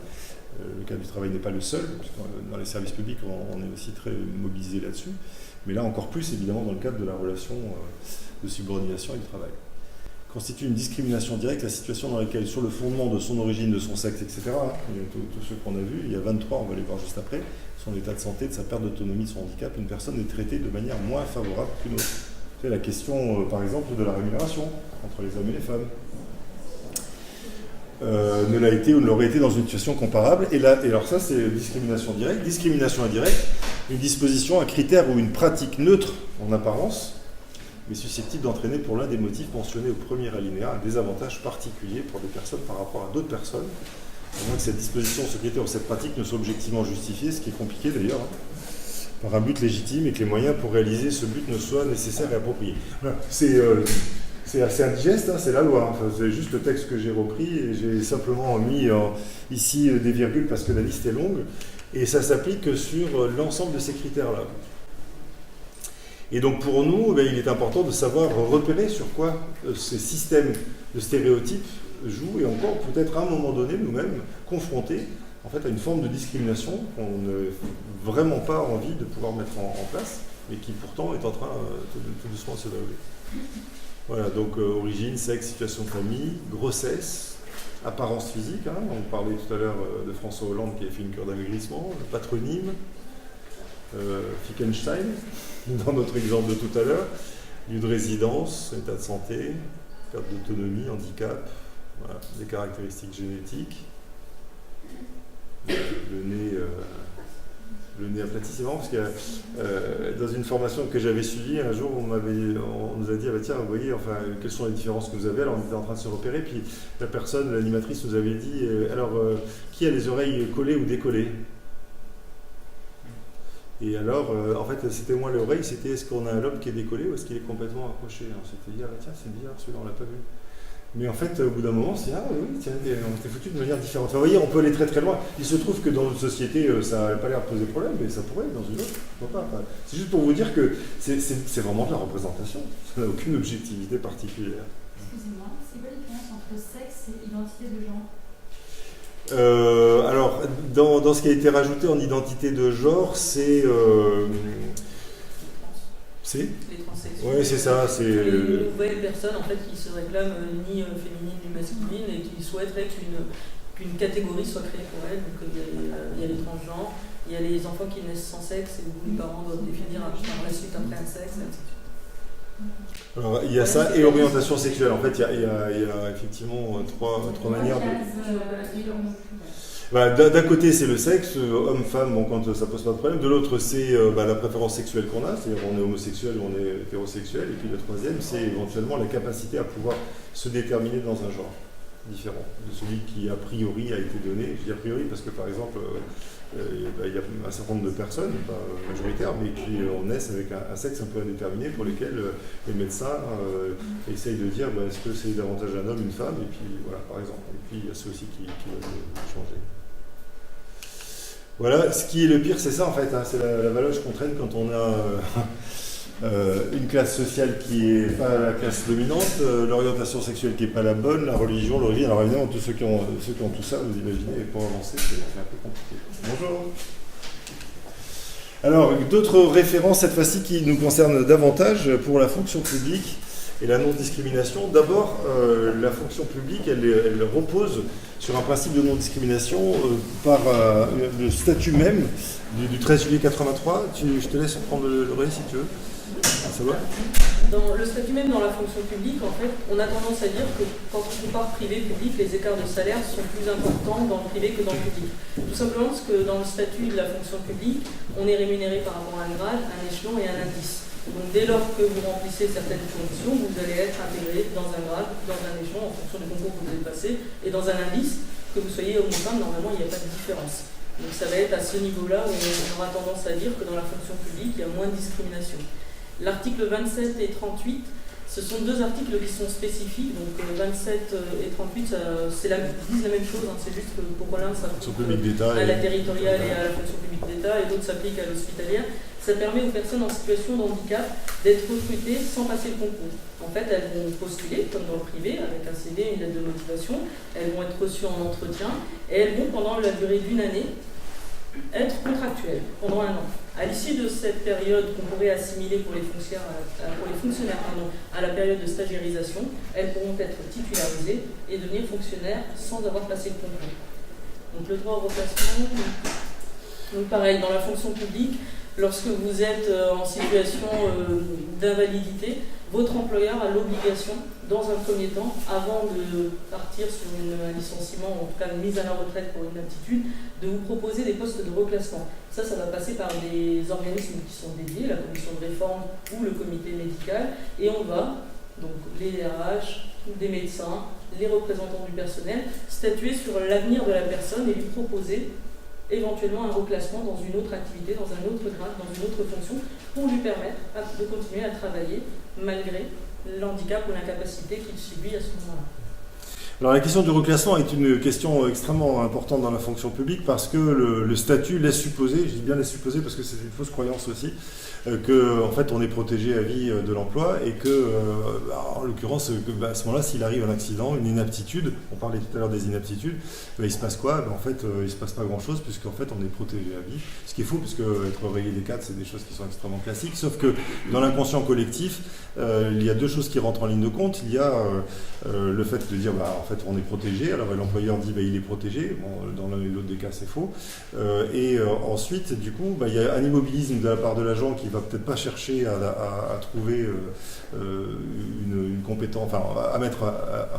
Le cadre du travail n'est pas le seul, parce que dans les services publics, on est aussi très mobilisé là-dessus, mais là encore plus évidemment dans le cadre de la relation de subordination et du travail. Constitue une discrimination directe la situation dans laquelle, sur le fondement de son origine, de son sexe, etc., tous ceux qu'on a vus, il y a 23, on va les voir juste après, son état de santé, de sa perte d'autonomie, de son handicap, une personne est traitée de manière moins favorable qu'une autre. C'est la question, par exemple, de la rémunération entre les hommes et les femmes. Ne l'a été ou ne l'aurait été dans une situation comparable. Et alors ça, c'est discrimination directe. Discrimination indirecte, une disposition, un critère ou une pratique neutre en apparence, mais susceptible d'entraîner pour l'un des motifs mentionnés au premier alinéa un désavantage particulier pour des personnes par rapport à d'autres personnes, à moins que cette disposition, ce critère ou cette pratique ne soit objectivement justifiée, ce qui est compliqué d'ailleurs, par un but légitime et que les moyens pour réaliser ce but ne soient nécessaires et appropriés. Voilà. C'est assez indigeste, c'est la loi. Enfin, c'est juste le texte que j'ai repris et j'ai simplement mis ici des virgules parce que la liste est longue et ça s'applique sur l'ensemble de ces critères-là. Et donc pour nous, il est important de savoir repérer sur quoi ces systèmes de stéréotypes jouent et encore peut-être à un moment donné nous-mêmes confrontés en fait, à une forme de discrimination qu'on n'a vraiment pas envie de pouvoir mettre en place mais qui pourtant est en train tout doucement de se dérouler. Voilà, donc origine, sexe, situation de famille, grossesse, apparence physique, on parlait tout à l'heure de François Hollande qui a fait une cure d'amaigrissement, le patronyme, Fickenstein, dans notre exemple de tout à l'heure, lieu de résidence, état de santé, perte d'autonomie, handicap, voilà, des caractéristiques génétiques, le nez aplati, c'est marrant parce que dans une formation que j'avais suivie, un jour on nous a dit tiens, vous voyez, enfin, quelles sont les différences que vous avez, alors on était en train de se repérer, puis la personne, l'animatrice nous avait dit qui a les oreilles collées ou décollées? Et alors, en fait, c'était moins l'oreille, c'était est-ce qu'on a un lobe qui est décollé ou est-ce qu'il est complètement accroché? On s'était dit, tiens, c'est bizarre, celui-là, on l'a pas vu. Mais en fait, au bout d'un moment, c'est oui, tiens, on était foutu de manière différente. Enfin, vous voyez, on peut aller très très loin. Il se trouve que dans notre société, ça n'a pas l'air de poser problème, mais ça pourrait dans une autre. Pourquoi pas? Enfin, c'est juste pour vous dire que c'est vraiment de la représentation. Ça n'a aucune objectivité particulière.
Excusez-moi, c'est quoi la différence entre sexe et identité de genre?
Alors, dans ce qui a été rajouté en identité de genre, c'est...
Les transsexuels.
Oui, c'est ça. C'est
une nouvelle personne en fait, qui se réclame ni féminine ni masculine et qui souhaiterait qu'une catégorie soit créée pour elle. Donc il y a les transgenres, il y a les enfants qui naissent sans sexe et où les parents doivent définir par la suite après un sexe, etc.
Alors, il y a ça et orientation sexuelle. En fait, il y a effectivement trois manières de... Voilà, d'un côté, c'est le sexe, homme-femme, bon, quand ça pose pas de problème. De l'autre, c'est la préférence sexuelle qu'on a, c'est-à-dire on est homosexuel ou on est hétérosexuel. Et puis le troisième, c'est éventuellement la capacité à pouvoir se déterminer dans un genre différent de celui qui a priori a été donné. Je dis a priori parce que par exemple, il y a un certain nombre de personnes, pas majoritaires, mais qui naissent avec un sexe un peu indéterminé pour lesquels les médecins essayent de dire est-ce que c'est davantage un homme, une femme, et puis voilà, par exemple. Et puis il y a ceux aussi qui veulent changer. Voilà, ce qui est le pire, c'est ça en fait, c'est la valoche qu'on traîne quand on a une classe sociale qui n'est pas la classe dominante, l'orientation sexuelle qui n'est pas la bonne, la religion, l'origine. Alors évidemment, tous ceux qui ont tout ça, vous imaginez, pour avancer, c'est un peu compliqué. Bonjour. Alors, d'autres références cette fois-ci qui nous concernent davantage pour la fonction publique et la non-discrimination. D'abord, la fonction publique, elle repose sur un principe de non-discrimination par le statut même du 13 juillet 83. Je te laisse prendre le relais si tu veux. Ça va?
Dans le statut même dans la fonction publique, en fait, on a tendance à dire que quand on compare privé-public, les écarts de salaire sont plus importants dans le privé que dans le public. Tout simplement parce que dans le statut de la fonction publique, on est rémunéré par rapport à un grade, un échelon et un indice. Donc dès lors que vous remplissez certaines conditions, vous allez être intégré dans un grade, dans un échelon en fonction du concours que vous avez passé, et dans un indice, que vous soyez homme ou femme, normalement il n'y a pas de différence. Donc ça va être à ce niveau-là où on aura tendance à dire que dans la fonction publique, il y a moins de discrimination. L'article 27 et 38, ce sont deux articles qui sont spécifiques, donc 27 et 38 disent la même chose, hein, c'est juste que pourquoi l'un s'applique à la territoriale et à la fonction publique d'État et l'autre s'applique à l'hospitalière. Ça permet aux personnes en situation de handicap d'être recrutées sans passer le concours. En fait, elles vont postuler, comme dans le privé, avec un CV, une lettre de motivation, elles vont être reçues en entretien et elles vont, pendant la durée d'une année, être contractuelles pendant un an. À l'issue de cette période qu'on pourrait assimiler pour les fonctionnaires, à la période de stagiairisation, elles pourront être titularisées et devenir fonctionnaires sans avoir passé le concours. Donc le droit au reclassement, donc pareil, dans la fonction publique, lorsque vous êtes en situation d'invalidité, votre employeur a l'obligation, dans un premier temps, avant de partir sur un licenciement, ou en tout cas une mise à la retraite pour une aptitude, de vous proposer des postes de reclassement. Ça va passer par des organismes qui sont dédiés, la commission de réforme ou le comité médical, et on va, donc les RH, des médecins, les représentants du personnel, statuer sur l'avenir de la personne et lui proposer éventuellement un reclassement dans une autre activité, dans un autre grade, dans une autre fonction, pour lui permettre de continuer à travailler malgré l'handicap ou l'incapacité qu'il subit à ce moment-là.
Alors la question du reclassement est une question extrêmement importante dans la fonction publique parce que le statut laisse supposer, je dis bien laisse supposer parce que c'est une fausse croyance aussi, que en fait on est protégé à vie de l'emploi et que, en l'occurrence, à ce moment-là, s'il arrive un accident, une inaptitude, on parlait tout à l'heure des inaptitudes, il se passe quoi? En fait, il ne se passe pas grand-chose puisqu'en fait on est protégé à vie. Ce qui est faux puisque être rayé des cadres, c'est des choses qui sont extrêmement classiques, sauf que dans l'inconscient collectif, il y a deux choses qui rentrent en ligne de compte. Il y a le fait de dire en fait on est protégé, alors l'employeur dit il est protégé, bon, dans l'un et l'autre des cas c'est faux, et ensuite du coup il y a un immobilisme de la part de l'agent qui va peut-être pas chercher à trouver une compétence, enfin à mettre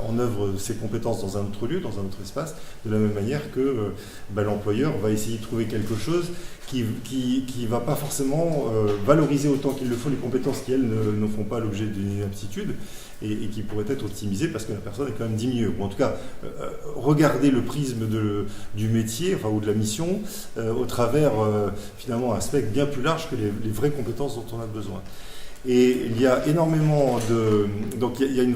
en œuvre ses compétences dans un autre lieu, dans un autre espace, de la même manière que l'employeur va essayer de trouver quelque chose qui va pas forcément valoriser autant qu'il le faut les compétences qui, elles, ne font pas l'objet d'une inaptitude et qui pourraient être optimisées parce que la personne est quand même diminuée. Ou en tout cas, regarder le prisme du métier ou de la mission au travers finalement un spectre bien plus large que les vraies compétences dont on a besoin. Et il y a énormément donc il y a un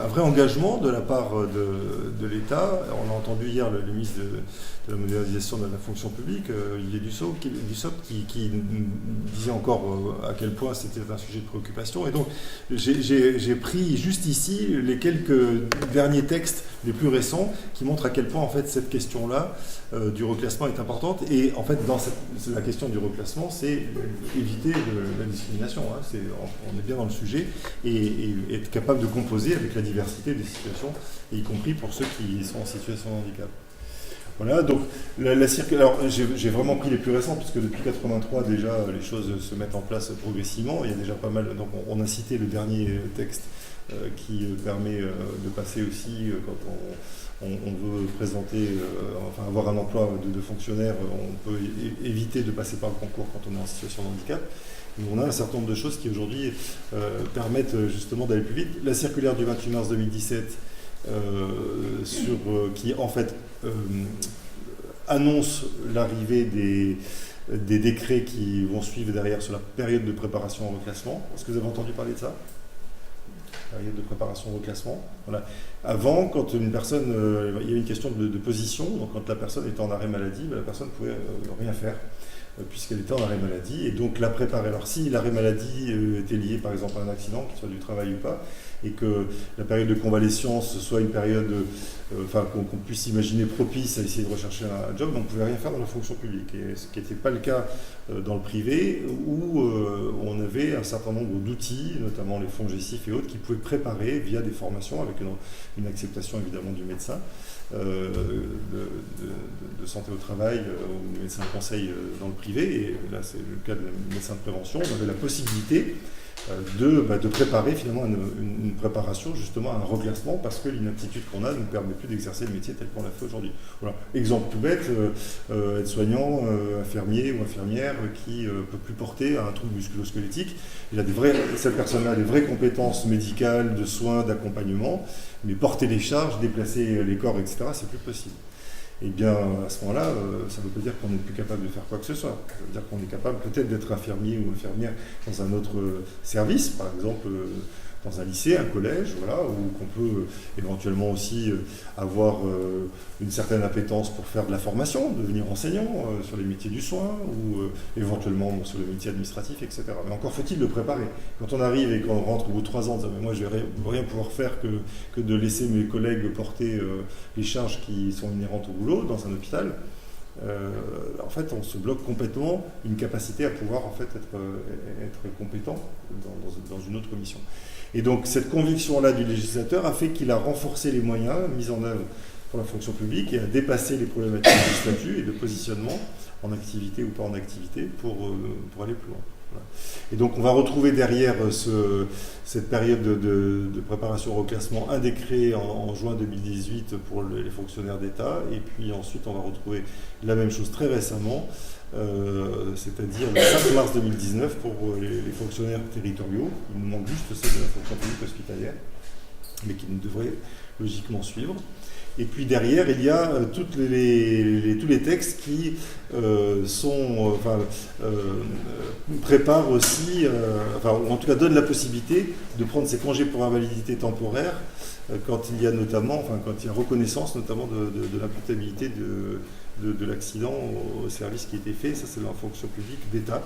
vrai engagement de la part de l'État. On a entendu hier le ministre de la modernisation de la fonction publique, Olivier Dussopt, qui disait encore à quel point c'était un sujet de préoccupation. Et donc j'ai pris juste ici les quelques derniers textes les plus récents qui montrent à quel point en fait cette question-là du reclassement est importante. Et en fait la question du reclassement, c'est éviter la discrimination. On est bien dans le sujet et être capable de composer avec la diversité des situations, y compris pour ceux qui sont en situation de handicap. Voilà, donc alors j'ai vraiment pris les plus récents, puisque depuis 83 déjà les choses se mettent en place progressivement. Il y a déjà pas mal, donc on a cité le dernier texte qui permet de passer aussi quand on veut présenter, avoir un emploi de fonctionnaire, on peut éviter de passer par le concours quand on est en situation de handicap. On a un certain nombre de choses qui aujourd'hui permettent justement d'aller plus vite. La circulaire du 28 mars 2017 qui en fait annonce l'arrivée des décrets qui vont suivre derrière sur la période de préparation au reclassement. Est-ce que vous avez entendu parler de ça? Période de préparation au reclassement. Voilà. Avant, quand une personne, il y a une question de position, donc quand la personne était en arrêt maladie, la personne ne pouvait rien faire puisqu'elle était en arrêt maladie, et donc la préparer. Alors si l'arrêt maladie était lié par exemple à un accident, qu'il soit du travail ou pas, et que la période de convalescence soit une période qu'on puisse imaginer propice à essayer de rechercher un job, on ne pouvait rien faire dans la fonction publique, et ce qui n'était pas le cas
dans le privé, où on avait un certain nombre d'outils, notamment les fonds GESIF et autres, qui pouvaient préparer via des formations, avec une acceptation évidemment du médecin de santé au travail ou du médecin de conseil dans le privé, et là c'est le cas de médecin de prévention. On avait la possibilité de préparer finalement une préparation justement à un reclassement, parce que l'inaptitude qu'on a ne nous permet plus d'exercer le métier tel qu'on l'a fait aujourd'hui. Voilà. Exemple tout bête, aide-soignant, infirmier ou infirmière qui ne peut plus porter un trouble musculo-squelettique. Cette personne-là a des vraies compétences médicales, de soins, d'accompagnement, mais porter les charges, déplacer les corps, etc., c'est plus possible. Eh bien, à ce moment-là, ça ne veut pas dire qu'on n'est plus capable de faire quoi que ce soit. Ça veut dire qu'on est capable peut-être d'être infirmier ou infirmière dans un autre service, par exemple dans un lycée, un collège, voilà, ou qu'on peut éventuellement aussi avoir une certaine appétence pour faire de la formation, devenir enseignant sur les métiers du soin, ou éventuellement sur le métier administratif, etc. Mais encore faut-il le préparer. Quand on arrive et qu'on rentre au bout de 3 ans, en disant, mais moi je ne vais rien pouvoir faire que de laisser mes collègues porter les charges qui sont inhérentes au boulot dans un hôpital, en fait, on se bloque complètement une capacité à pouvoir en fait être compétent dans une autre mission. Et donc cette conviction-là du législateur a fait qu'il a renforcé les moyens mis en œuvre pour la fonction publique et a dépassé les problématiques de statut et de positionnement en activité ou pas en activité pour aller plus loin. Voilà. Et donc on va retrouver derrière cette période de préparation au reclassement un décret en juin 2018 pour les fonctionnaires d'État, et puis ensuite on va retrouver la même chose très récemment, c'est-à-dire le 5 mars 2019 pour les fonctionnaires territoriaux. Il nous manque juste celle de la fonction publique hospitalière, mais qui nous devrait logiquement suivre. Et puis derrière, il y a tous les textes qui préparent aussi, ou en tout cas donnent la possibilité de prendre ces congés pour invalidité temporaire quand il y a reconnaissance notamment de l'imputabilité de l'accident au service qui a été fait. Ça, c'est dans la fonction publique d'État,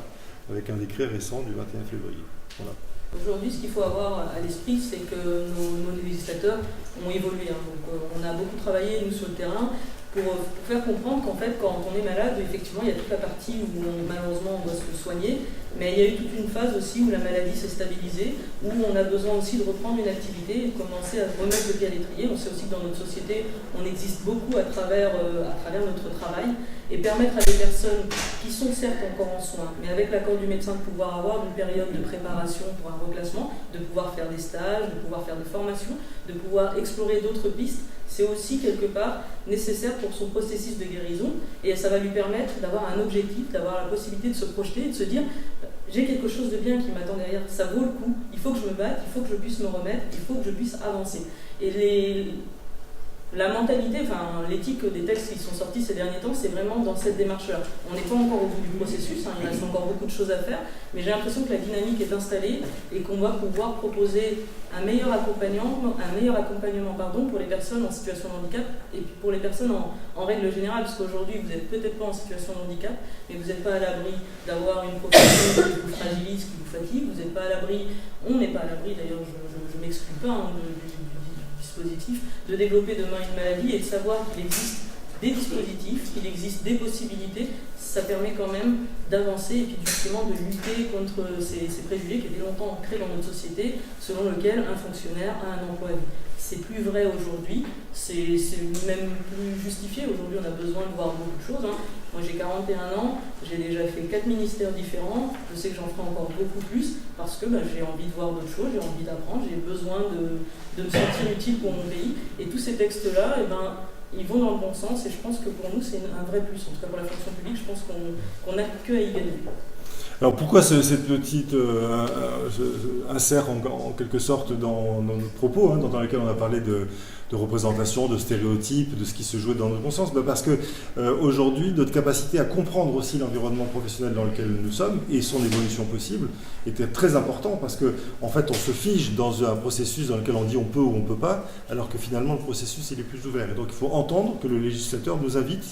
avec un décret récent du 21 février. Voilà.
Aujourd'hui, ce qu'il faut avoir à l'esprit, c'est que nos législateurs ont évolué. Donc, on a beaucoup travaillé, nous, sur le terrain, pour faire comprendre qu'en fait, quand on est malade, effectivement, il y a toute la partie où malheureusement on doit se soigner, mais il y a eu toute une phase aussi où la maladie s'est stabilisée, où on a besoin aussi de reprendre une activité et de commencer à remettre le pied à l'étrier. On sait aussi que dans notre société, on existe beaucoup à travers notre travail, et permettre à des personnes qui sont certes encore en soins, mais avec l'accord du médecin, de pouvoir avoir une période de préparation pour un reclassement, de pouvoir faire des stages, de pouvoir faire des formations, de pouvoir explorer d'autres pistes, c'est aussi quelque part nécessaire pour son processus de guérison, et ça va lui permettre d'avoir un objectif, d'avoir la possibilité de se projeter et de se dire j'ai quelque chose de bien qui m'attend derrière, ça vaut le coup, il faut que je me batte, il faut que je puisse me remettre, il faut que je puisse avancer. Et la mentalité, l'éthique des textes qui sont sortis ces derniers temps, c'est vraiment dans cette démarche-là. On n'est pas encore au bout du processus, il reste encore beaucoup de choses à faire, mais j'ai l'impression que la dynamique est installée et qu'on va pouvoir proposer un meilleur accompagnement pour les personnes en situation de handicap et puis pour les personnes en règle générale, parce qu'aujourd'hui vous n'êtes peut-être pas en situation de handicap, mais vous n'êtes pas à l'abri d'avoir une profession qui vous fragilise, qui vous fatigue, vous n'êtes pas à l'abri, on n'est pas à l'abri, d'ailleurs je ne m'exclus pas du dispositif, de développer demain une maladie, et de savoir qu'il existe des dispositifs, qu'il existe des possibilités, ça permet quand même d'avancer et puis justement de lutter contre ces préjugés qui étaient longtemps ancrés dans notre société, selon lequel un fonctionnaire a un emploi à vie. C'est plus vrai aujourd'hui, c'est même plus justifié. Aujourd'hui, on a besoin de voir beaucoup de choses. Moi, j'ai 41 ans, j'ai déjà fait 4 ministères différents. Je sais que j'en ferai encore beaucoup plus parce que j'ai envie de voir d'autres choses, j'ai envie d'apprendre, j'ai besoin de me sentir utile pour mon pays. Et tous ces textes-là, ils vont dans le bon sens, et je pense que pour nous, c'est un vrai plus. En tout cas, pour la fonction publique, je pense qu'on n'a que à y gagner.
Alors pourquoi cette petite insère en quelque sorte dans notre propos, dans lequel on a parlé de représentation, de stéréotypes, de ce qui se jouait dans notre conscience? Parce que aujourd'hui, notre capacité à comprendre aussi l'environnement professionnel dans lequel nous sommes et son évolution possible était très important, parce que en fait, on se fige dans un processus dans lequel on dit on peut ou on ne peut pas, alors que finalement le processus il est plus ouvert. Et donc il faut entendre que le législateur nous invite,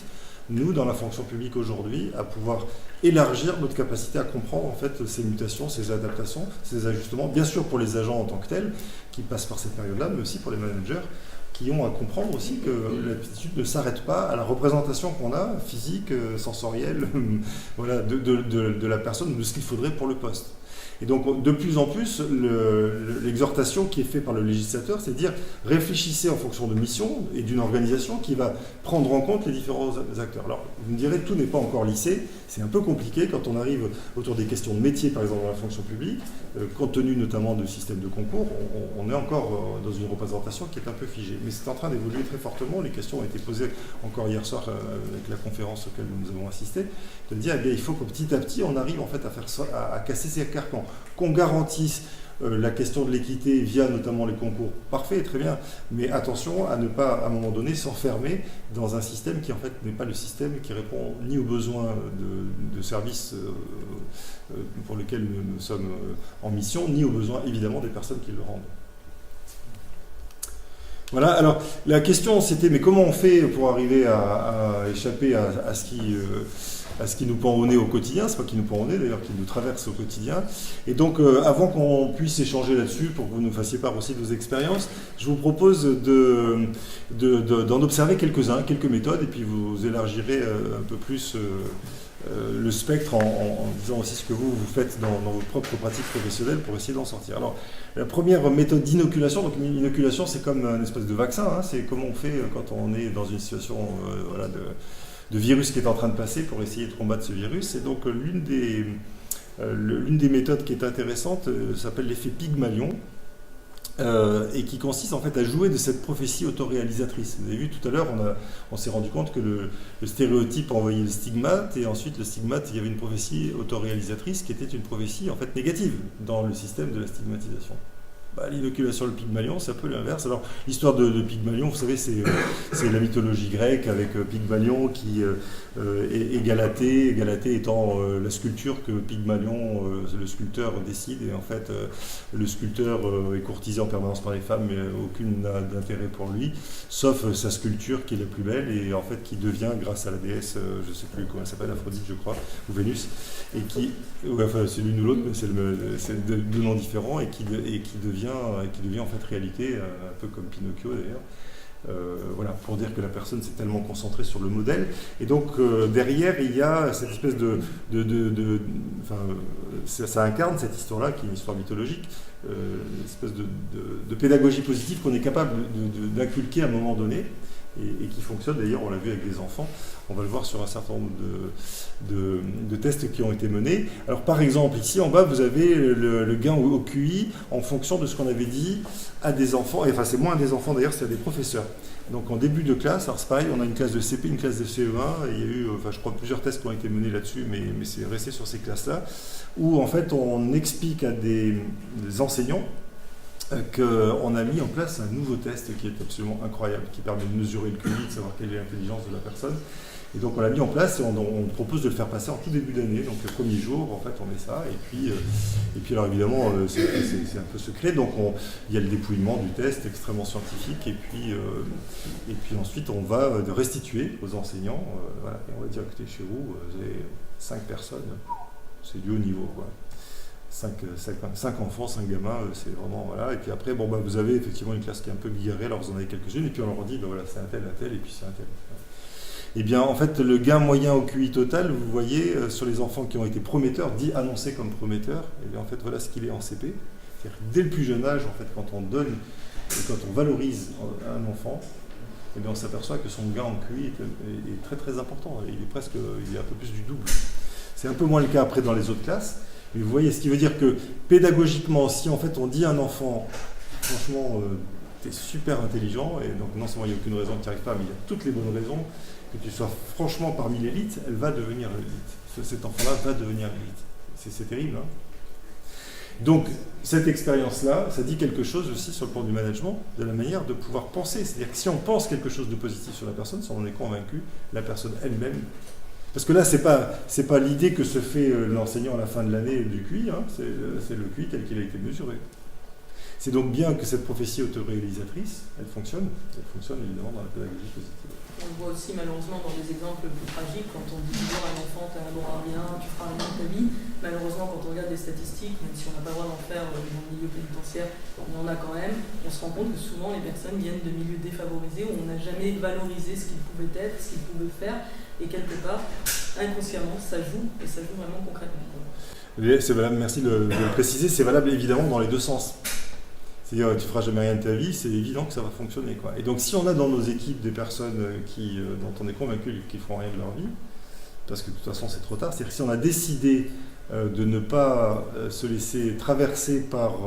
nous, dans la fonction publique aujourd'hui, à pouvoir élargir notre capacité à comprendre en fait ces mutations, ces adaptations, ces ajustements, bien sûr pour les agents en tant que tels, qui passent par cette période-là, mais aussi pour les managers
qui ont à comprendre aussi que l'aptitude ne s'arrête pas à la représentation qu'on a, physique, sensorielle, voilà, de la personne, de ce qu'il faudrait pour le poste. Et donc, de plus en plus, l'exhortation qui est faite par le législateur, c'est de dire réfléchissez en fonction de mission et d'une organisation qui va prendre en compte les différents acteurs. Alors, vous me direz, tout n'est pas encore lissé, c'est un peu compliqué quand on arrive autour des questions de métier, par exemple, dans la fonction publique, compte tenu notamment du système de concours, on est encore dans une représentation qui est un peu figée. Mais c'est en train d'évoluer très fortement, les questions ont été posées encore hier soir avec la conférence auquel nous avons assisté, de dire, eh bien, il faut que petit à petit, on arrive en fait à faire ça, à casser ces carcans, qu'on garantisse la question de l'équité via notamment les concours, parfait, très bien, mais attention à ne pas, à un moment donné, s'enfermer dans un système qui en fait n'est pas le système qui répond ni aux besoins de services pour lesquels nous sommes en mission, ni aux besoins évidemment des personnes qui le rendent. Voilà, alors la question c'était, mais comment on fait pour arriver à échapper à ce qui nous pend au nez au quotidien, c'est pas qui nous pend au nez d'ailleurs, qui nous traverse au quotidien. Et donc avant qu'on puisse échanger là-dessus, pour que vous nous fassiez part aussi de vos expériences, je vous propose d'en observer quelques-uns, quelques méthodes, et puis vous élargirez un peu plus le spectre en disant aussi ce que vous faites dans vos propres pratiques professionnelles pour essayer d'en sortir. Alors, la première méthode d'inoculation, donc l'inoculation c'est comme une espèce de vaccin, hein, c'est comment on fait quand on est dans une situation voilà, de virus qui est en train de passer pour essayer de combattre ce virus. Et donc l'une des méthodes qui est intéressante s'appelle l'effet Pygmalion. Et qui consiste en fait à jouer de cette prophétie autoréalisatrice. Vous avez vu tout à l'heure, on s'est rendu compte que le stéréotype envoyait le stigmate, et ensuite le stigmate, il y avait une prophétie autoréalisatrice qui était une prophétie en fait négative dans le système de la stigmatisation. L'inoculation le Pygmalion, c'est un peu l'inverse. Alors, l'histoire de Pygmalion, vous savez, c'est la mythologie grecque avec Pygmalion qui est Galatée, Galatée étant la sculpture que Pygmalion, le sculpteur, décide, et en fait, le sculpteur est courtisé en permanence par les femmes, mais aucune n'a d'intérêt pour lui, sauf sa sculpture qui est la plus belle, et en fait qui devient, grâce à la déesse, je ne sais plus comment elle s'appelle, Aphrodite, je crois, ou Vénus, et qui, enfin, c'est l'une ou l'autre, mais c'est deux noms différents, et qui devient en fait réalité, un peu comme Pinocchio d'ailleurs. Voilà, pour dire que la personne s'est tellement concentrée sur le modèle. Et donc derrière, il y a cette espèce ça incarne cette histoire-là, qui est une histoire mythologique, une espèce de pédagogie positive qu'on est capable d'inculquer à un moment donné, et qui fonctionne d'ailleurs, on l'a vu avec des enfants, on va le voir sur un certain nombre de tests qui ont été menés. Alors par exemple, ici en bas, vous avez le gain au QI en fonction de ce qu'on avait dit à des enfants, et enfin c'est moins à des enfants d'ailleurs, c'est à des professeurs. Donc en début de classe, alors c'est pareil, on a une classe de CP, une classe de CE1, et il y a eu, enfin je crois, plusieurs tests qui ont été menés là-dessus, mais c'est resté sur ces classes-là, où en fait on explique à des enseignants qu'on a mis en place un nouveau test qui est absolument incroyable, qui permet de mesurer le QI, de savoir quelle est l'intelligence de la personne. Et donc on l'a mis en place et on propose de le faire passer en tout début d'année. Donc le premier jour, en fait, on met ça. Et puis alors évidemment, c'est un peu secret. Donc il y a le dépouillement du test extrêmement scientifique. Et puis ensuite, on va restituer aux enseignants. Voilà, et on va dire, écoutez, chez vous, vous avez 5 personnes. C'est du haut niveau, quoi. 5 enfants, 5 gamins, c'est vraiment, voilà. Et puis après, bon, vous avez effectivement une classe qui est un peu bigarrée, alors vous en avez quelques-unes, et puis on leur dit, voilà, c'est un tel, et puis c'est un tel. Et bien, en fait, le gain moyen au QI total, vous voyez, sur les enfants qui ont été prometteurs, dit annoncés comme prometteurs, et bien en fait, voilà ce qu'il est en CP. C'est-à-dire que dès le plus jeune âge, en fait, quand on donne, et quand on valorise un enfant, et bien on s'aperçoit que son gain en QI est très très important. Il est un peu plus du double. C'est un peu moins le cas après dans les autres classes. Mais vous voyez, ce qui veut dire que pédagogiquement, si en fait on dit à un enfant, franchement, t'es super intelligent, et donc non seulement il n'y a aucune raison que tu n'y arrives pas, mais il y a toutes les bonnes raisons, que tu sois franchement parmi l'élite, elle va devenir l'élite. Cet enfant-là va devenir l'élite. C'est terrible, hein. Donc, cette expérience-là, ça dit quelque chose aussi sur le plan du management, de la manière de pouvoir penser. C'est-à-dire que si on pense quelque chose de positif sur la personne, si on en est convaincu, la personne elle-même. Parce que là, c'est pas l'idée que se fait l'enseignant à la fin de l'année du QI, hein, c'est le QI tel qu'il a été mesuré.
C'est donc bien que cette prophétie autoréalisatrice, elle fonctionne évidemment dans la pédagogie positive.
On le voit aussi malheureusement dans des exemples plus tragiques, quand on dit toujours à un enfant tu as un droit à rien, tu feras rien de ta vie. Malheureusement, quand on regarde les statistiques, même si on n'a pas le droit d'en faire dans le milieu pénitentiaire, on en a quand même, on se rend compte que souvent les personnes viennent de milieux défavorisés où on n'a jamais valorisé ce qu'ils pouvaient être, ce qu'ils pouvaient faire, et quelque part, inconsciemment, ça joue, et ça joue vraiment concrètement.
C'est valable, merci de le préciser, c'est valable évidemment dans les deux sens. C'est-à-dire, tu ne feras jamais rien de ta vie, c'est évident que ça va fonctionner, quoi. Et donc, si on a dans nos équipes des personnes dont on est convaincu qu'ils ne feront rien de leur vie, parce que de toute façon, c'est trop tard, c'est-à-dire si on a décidé de ne pas se laisser traverser par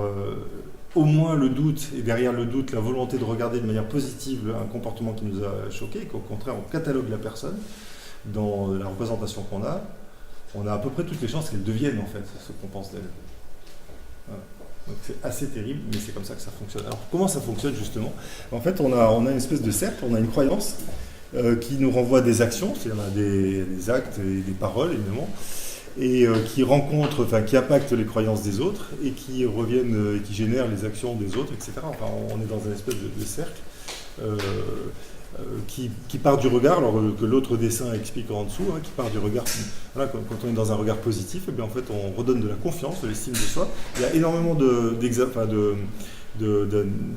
au moins le doute, et derrière le doute, la volonté de regarder de manière positive un comportement qui nous a choqués, et qu'au contraire, on catalogue la personne dans la représentation qu'on a, on a à peu près toutes les chances qu'elle devienne, en fait, ce qu'on pense d'elle. Voilà. Donc c'est assez terrible, mais c'est comme ça que ça fonctionne. Alors comment ça fonctionne justement? En fait, on a une espèce de cercle, on a une croyance qui nous renvoie à des actions, c'est-à-dire des actes et des paroles évidemment, et qui impactent les croyances des autres et qui reviennent, et qui génèrent les actions des autres, etc. Enfin, on est dans une espèce de cercle qui part du regard, alors que l'autre dessin explique en dessous, qui part du regard. Voilà, quand on est dans un regard positif, et bien en fait on redonne de la confiance, de l'estime de soi. Il y a énormément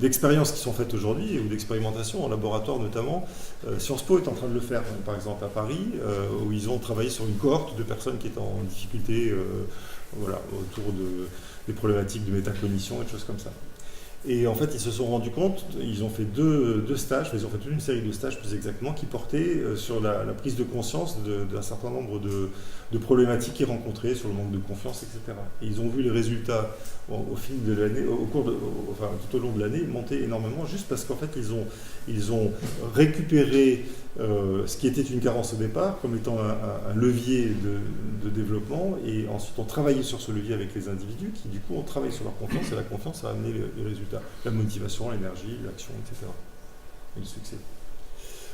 d'expériences qui sont faites aujourd'hui, ou d'expérimentations en laboratoire notamment. Sciences Po est en train de le faire, par exemple à Paris, où ils ont travaillé sur une cohorte de personnes qui étaient en difficulté autour des problématiques de métacognition et de choses comme ça. Et en fait, ils se sont rendus compte, ils ont fait deux stages, ils ont fait toute une série de stages plus exactement, qui portaient sur la prise de conscience d'un certain nombre de problématiques qu'ils rencontraient, sur le manque de confiance, etc. Et ils ont vu les résultats au fil de l'année, tout au long de l'année, monter énormément, juste parce qu'en fait, ils ont récupéré ce qui était une carence au départ, comme étant un levier de développement, et ensuite ont travaillé sur ce levier avec les individus, qui du coup ont travaillé sur leur confiance, et la confiance a amené les résultats. La motivation, l'énergie, l'action, etc. Et le succès.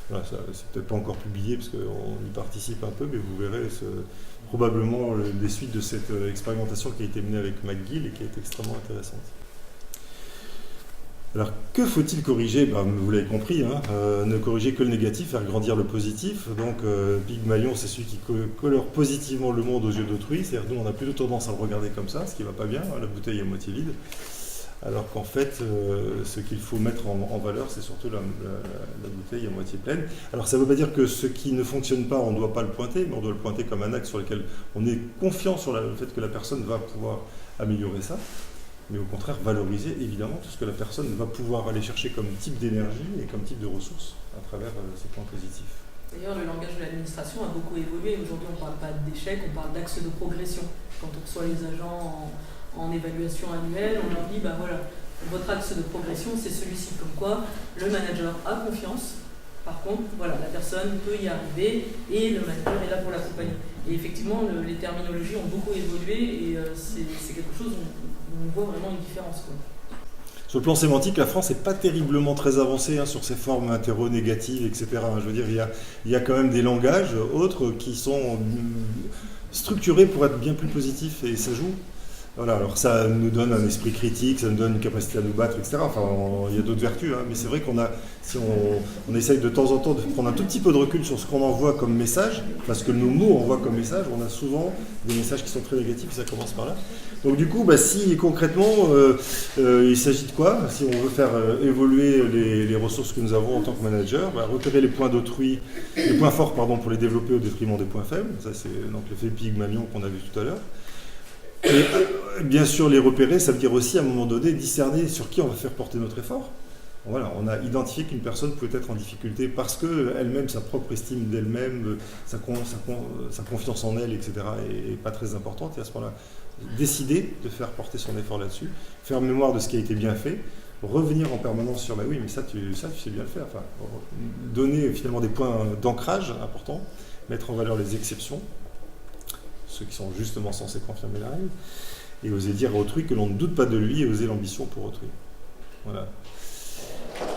Voilà, c'est peut-être pas encore publié parce qu'on y participe un peu, mais vous verrez probablement les suites de cette expérimentation qui a été menée avec McGill et qui est extrêmement intéressante. Alors, que faut-il corriger? Vous l'avez compris, ne corriger que le négatif, faire grandir le positif. Donc, Pygmalion, c'est celui qui colore positivement le monde aux yeux d'autrui. C'est-à-dire, nous, on a plutôt tendance à le regarder comme ça, ce qui ne va pas bien, la bouteille est à moitié vide. Alors qu'en fait, ce qu'il faut mettre en valeur, c'est surtout la bouteille à moitié pleine. Alors, ça ne veut pas dire que ce qui ne fonctionne pas, on ne doit pas le pointer, mais on doit le pointer comme un axe sur lequel on est confiant sur le fait que la personne va pouvoir améliorer ça. Mais au contraire, valoriser évidemment tout ce que la personne va pouvoir aller chercher comme type d'énergie et comme type de ressources à travers ces points positifs.
D'ailleurs, le langage de l'administration a beaucoup évolué. Aujourd'hui, on ne parle pas d'échec, on parle d'axe de progression. Quand on reçoit les agents en évaluation annuelle, on leur dit, votre axe de progression, c'est celui-ci. Comme quoi, le manager a confiance. Par contre, la personne peut y arriver et le manager est là pour l'accompagner. Et effectivement, les terminologies ont beaucoup évolué et c'est quelque chose où on voit vraiment une différence, quoi.
Sur le plan sémantique, la France n'est pas terriblement très avancée sur ces formes interro-négatives, etc. Je veux dire, il y a quand même des langages autres qui sont structurés pour être bien plus positifs et ça joue. Voilà, alors ça nous donne un esprit critique, ça nous donne une capacité à nous battre, etc. Enfin, il y a d'autres vertus, mais c'est vrai si on essaye de temps en temps de prendre un tout petit peu de recul sur ce qu'on envoie comme message, parce que nos mots envoient comme message, on a souvent des messages qui sont très négatifs et ça commence par là. Donc du coup, si concrètement, il s'agit de quoi? Si on veut faire évoluer les ressources que nous avons en tant que manager, repérer les points d'autrui, les points forts pour les développer au détriment des points faibles. Ça c'est donc l'effet Pygmalion qu'on a vu tout à l'heure. Et bien sûr, les repérer, ça veut dire aussi à un moment donné discerner sur qui on va faire porter notre effort. Voilà, on a identifié qu'une personne pouvait être en difficulté parce qu'elle-même, sa propre estime d'elle-même, sa confiance en elle, etc., est pas très importante. Et à ce moment-là, décider de faire porter son effort là-dessus, faire mémoire de ce qui a été bien fait, revenir en permanence sur oui, mais ça tu sais bien le faire. Enfin, donner finalement des points d'ancrage importants, mettre en valeur les exceptions, ceux qui sont justement censés confirmer la règle, et oser dire à autrui que l'on ne doute pas de lui et oser l'ambition pour autrui. Voilà.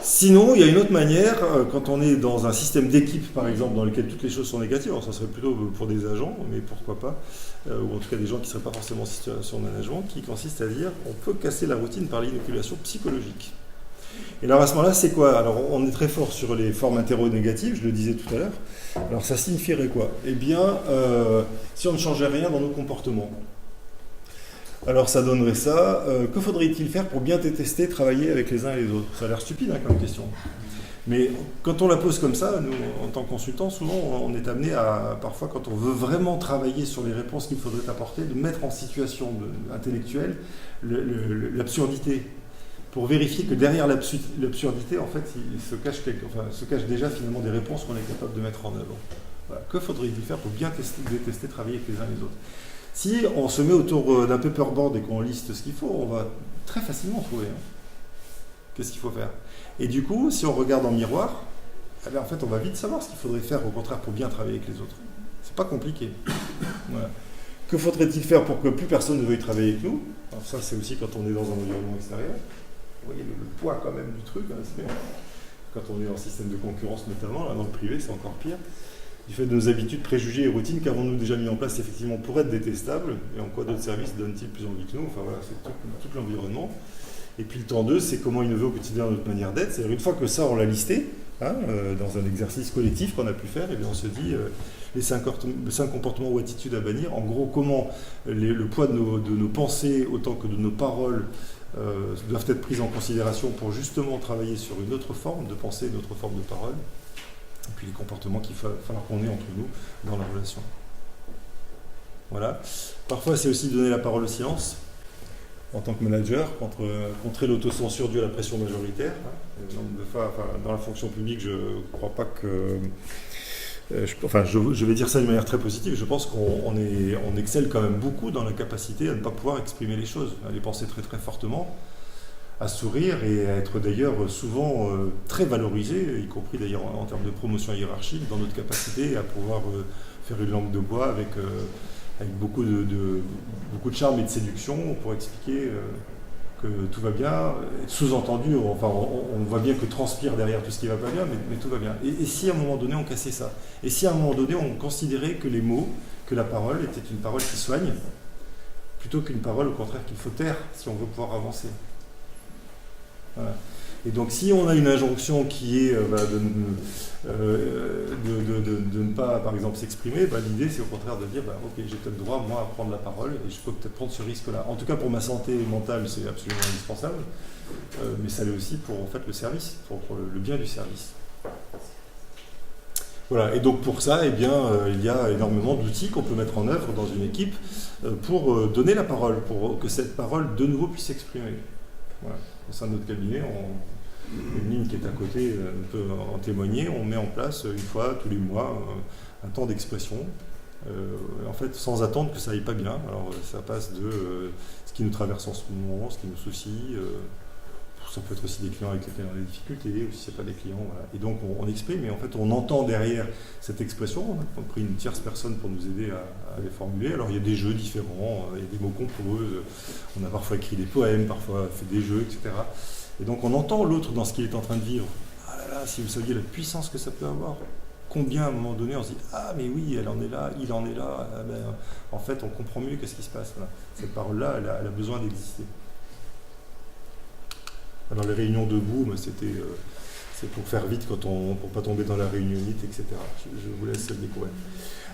Sinon, il y a une autre manière, quand on est dans un système d'équipe, par exemple, dans lequel toutes les choses sont négatives, alors ça serait plutôt pour des agents, mais pourquoi pas, ou en tout cas des gens qui ne seraient pas forcément en situation de management, qui consiste à dire on peut casser la routine par l'inoculation psychologique. Et alors à ce moment-là, c'est quoi? Alors on est très fort sur les formes interro-négatives, je le disais tout à l'heure. Alors ça signifierait quoi? Eh bien, si on ne changeait rien dans nos comportements, alors ça donnerait ça. Que faudrait-il faire pour bien détester travailler avec les uns et les autres? Ça a l'air stupide comme question. Mais quand on la pose comme ça, nous, en tant que consultants, souvent on est amené à, parfois quand on veut vraiment travailler sur les réponses qu'il faudrait apporter, de mettre en situation intellectuelle l'absurdité, pour vérifier que derrière l'absurdité, en fait, il se cache déjà finalement des réponses qu'on est capable de mettre en œuvre. Voilà. Que faudrait-il faire pour bien détester travailler avec les uns et les autres? Si on se met autour d'un paperboard et qu'on liste ce qu'il faut, on va très facilement trouver. Qu'est-ce qu'il faut faire? Et du coup, si on regarde en miroir, eh bien, en fait, on va vite savoir ce qu'il faudrait faire, au contraire, pour bien travailler avec les autres. C'est pas compliqué. Voilà. Que faudrait-il faire pour que plus personne ne veuille travailler avec nous? Alors ça, c'est aussi quand on est dans un environnement extérieur. Vous voyez le poids quand même du truc. Quand on est en système de concurrence, notamment, là, dans le privé, c'est encore pire. Du fait de nos habitudes, préjugés et routines qu'avons-nous déjà mis en place effectivement pour être détestables, et en quoi d'autres services donnent-ils plus envie que nous? Enfin voilà, c'est tout l'environnement. Et puis le temps 2, c'est comment innover au quotidien notre manière d'être. C'est-à-dire une fois que ça, on l'a listé, dans un exercice collectif qu'on a pu faire, et bien on se dit les 5 comportements ou attitudes à bannir. En gros, comment le poids de nos pensées autant que de nos paroles doivent être prises en considération pour justement travailler sur une autre forme de pensée, une autre forme de parole. Et puis les comportements qu'il va falloir qu'on ait entre nous dans la relation. Voilà. Parfois, c'est aussi donner la parole au silence, en tant que manager, contrer l'autocensure due à la pression majoritaire. Dans la fonction publique, je ne crois pas que... je vais dire ça d'une manière très positive. Je pense qu'on excelle quand même beaucoup dans la capacité à ne pas pouvoir exprimer les choses, à les penser très très fortement, à sourire et à être d'ailleurs souvent très valorisé, y compris d'ailleurs en termes de promotion hiérarchique, dans notre capacité à pouvoir faire une langue de bois avec beaucoup de charme et de séduction pour expliquer que tout va bien. Sous-entendu, on voit bien que transpire derrière tout ce qui ne va pas bien, mais tout va bien. Et si à un moment donné on cassait ça? Et si à un moment donné on considérait que les mots, que la parole était une parole qui soigne, plutôt qu'une parole au contraire qu'il faut taire si on veut pouvoir avancer? Voilà. Et donc si on a une injonction qui est de ne pas, par exemple, s'exprimer, l'idée c'est au contraire de dire ok, j'ai peut-être droit, moi, à prendre la parole et je peux peut-être prendre ce risque-là. En tout cas, pour ma santé mentale, c'est absolument indispensable, mais ça l'est aussi pour en fait, le service, pour le bien du service. Voilà, et donc pour ça, il y a énormément d'outils qu'on peut mettre en œuvre dans une équipe pour donner la parole, pour que cette parole de nouveau puisse s'exprimer. Voilà. Au sein de notre cabinet, une ligne qui est à côté peut en témoigner, on met en place une fois tous les mois un temps d'expression, en fait sans attendre que ça aille pas bien. Alors ça passe de ce qui nous traverse en ce moment, ce qui nous soucie, ça peut être aussi des clients avec lesquels on a des difficultés, ou si ce n'est pas des clients, voilà. Et donc on exprime, et en fait on entend derrière cette expression, on a pris une tierce personne pour nous aider à les formuler. Alors il y a des jeux différents, il y a des mots qu'on pose, on a parfois écrit des poèmes, parfois fait des jeux, etc. Et donc on entend l'autre dans ce qu'il est en train de vivre. Ah là là, si vous saviez la puissance que ça peut avoir, combien à un moment donné on se dit ah mais oui, elle en est là, il en est là, en fait on comprend mieux qu'est-ce qui se passe. Voilà. Cette parole-là, elle a besoin d'exister. Alors les réunions debout, c'est pour faire vite pour pas tomber dans la réunionnite, etc. Je vous laisse le découvrir.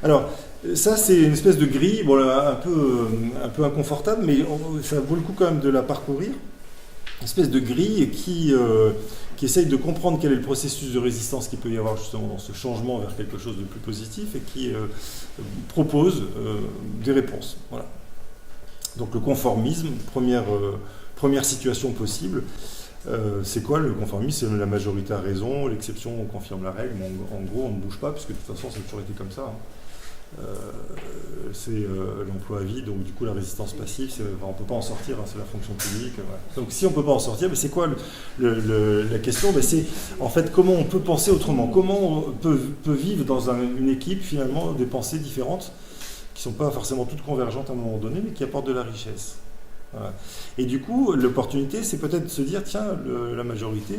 Alors ça c'est une espèce de grille, un peu inconfortable, mais ça vaut le coup quand même de la parcourir. Une espèce de grille qui essaye de comprendre quel est le processus de résistance qu'il peut y avoir justement dans ce changement vers quelque chose de plus positif et qui propose des réponses. Voilà. Donc le conformisme, première situation possible. C'est quoi le conformisme? C'est la majorité a raison, l'exception confirme la règle. En gros, on ne bouge pas, puisque de toute façon, ça a toujours été comme ça. C'est l'emploi à vie, donc du coup, la résistance passive, on ne peut pas en sortir, c'est la fonction publique. Voilà. Donc si on ne peut pas en sortir, c'est quoi la question? C'est en fait comment on peut penser autrement, comment on peut vivre dans une équipe, finalement, des pensées différentes, qui ne sont pas forcément toutes convergentes à un moment donné, mais qui apportent de la richesse. Voilà. Et du coup, l'opportunité, c'est peut-être de se dire, tiens, la majorité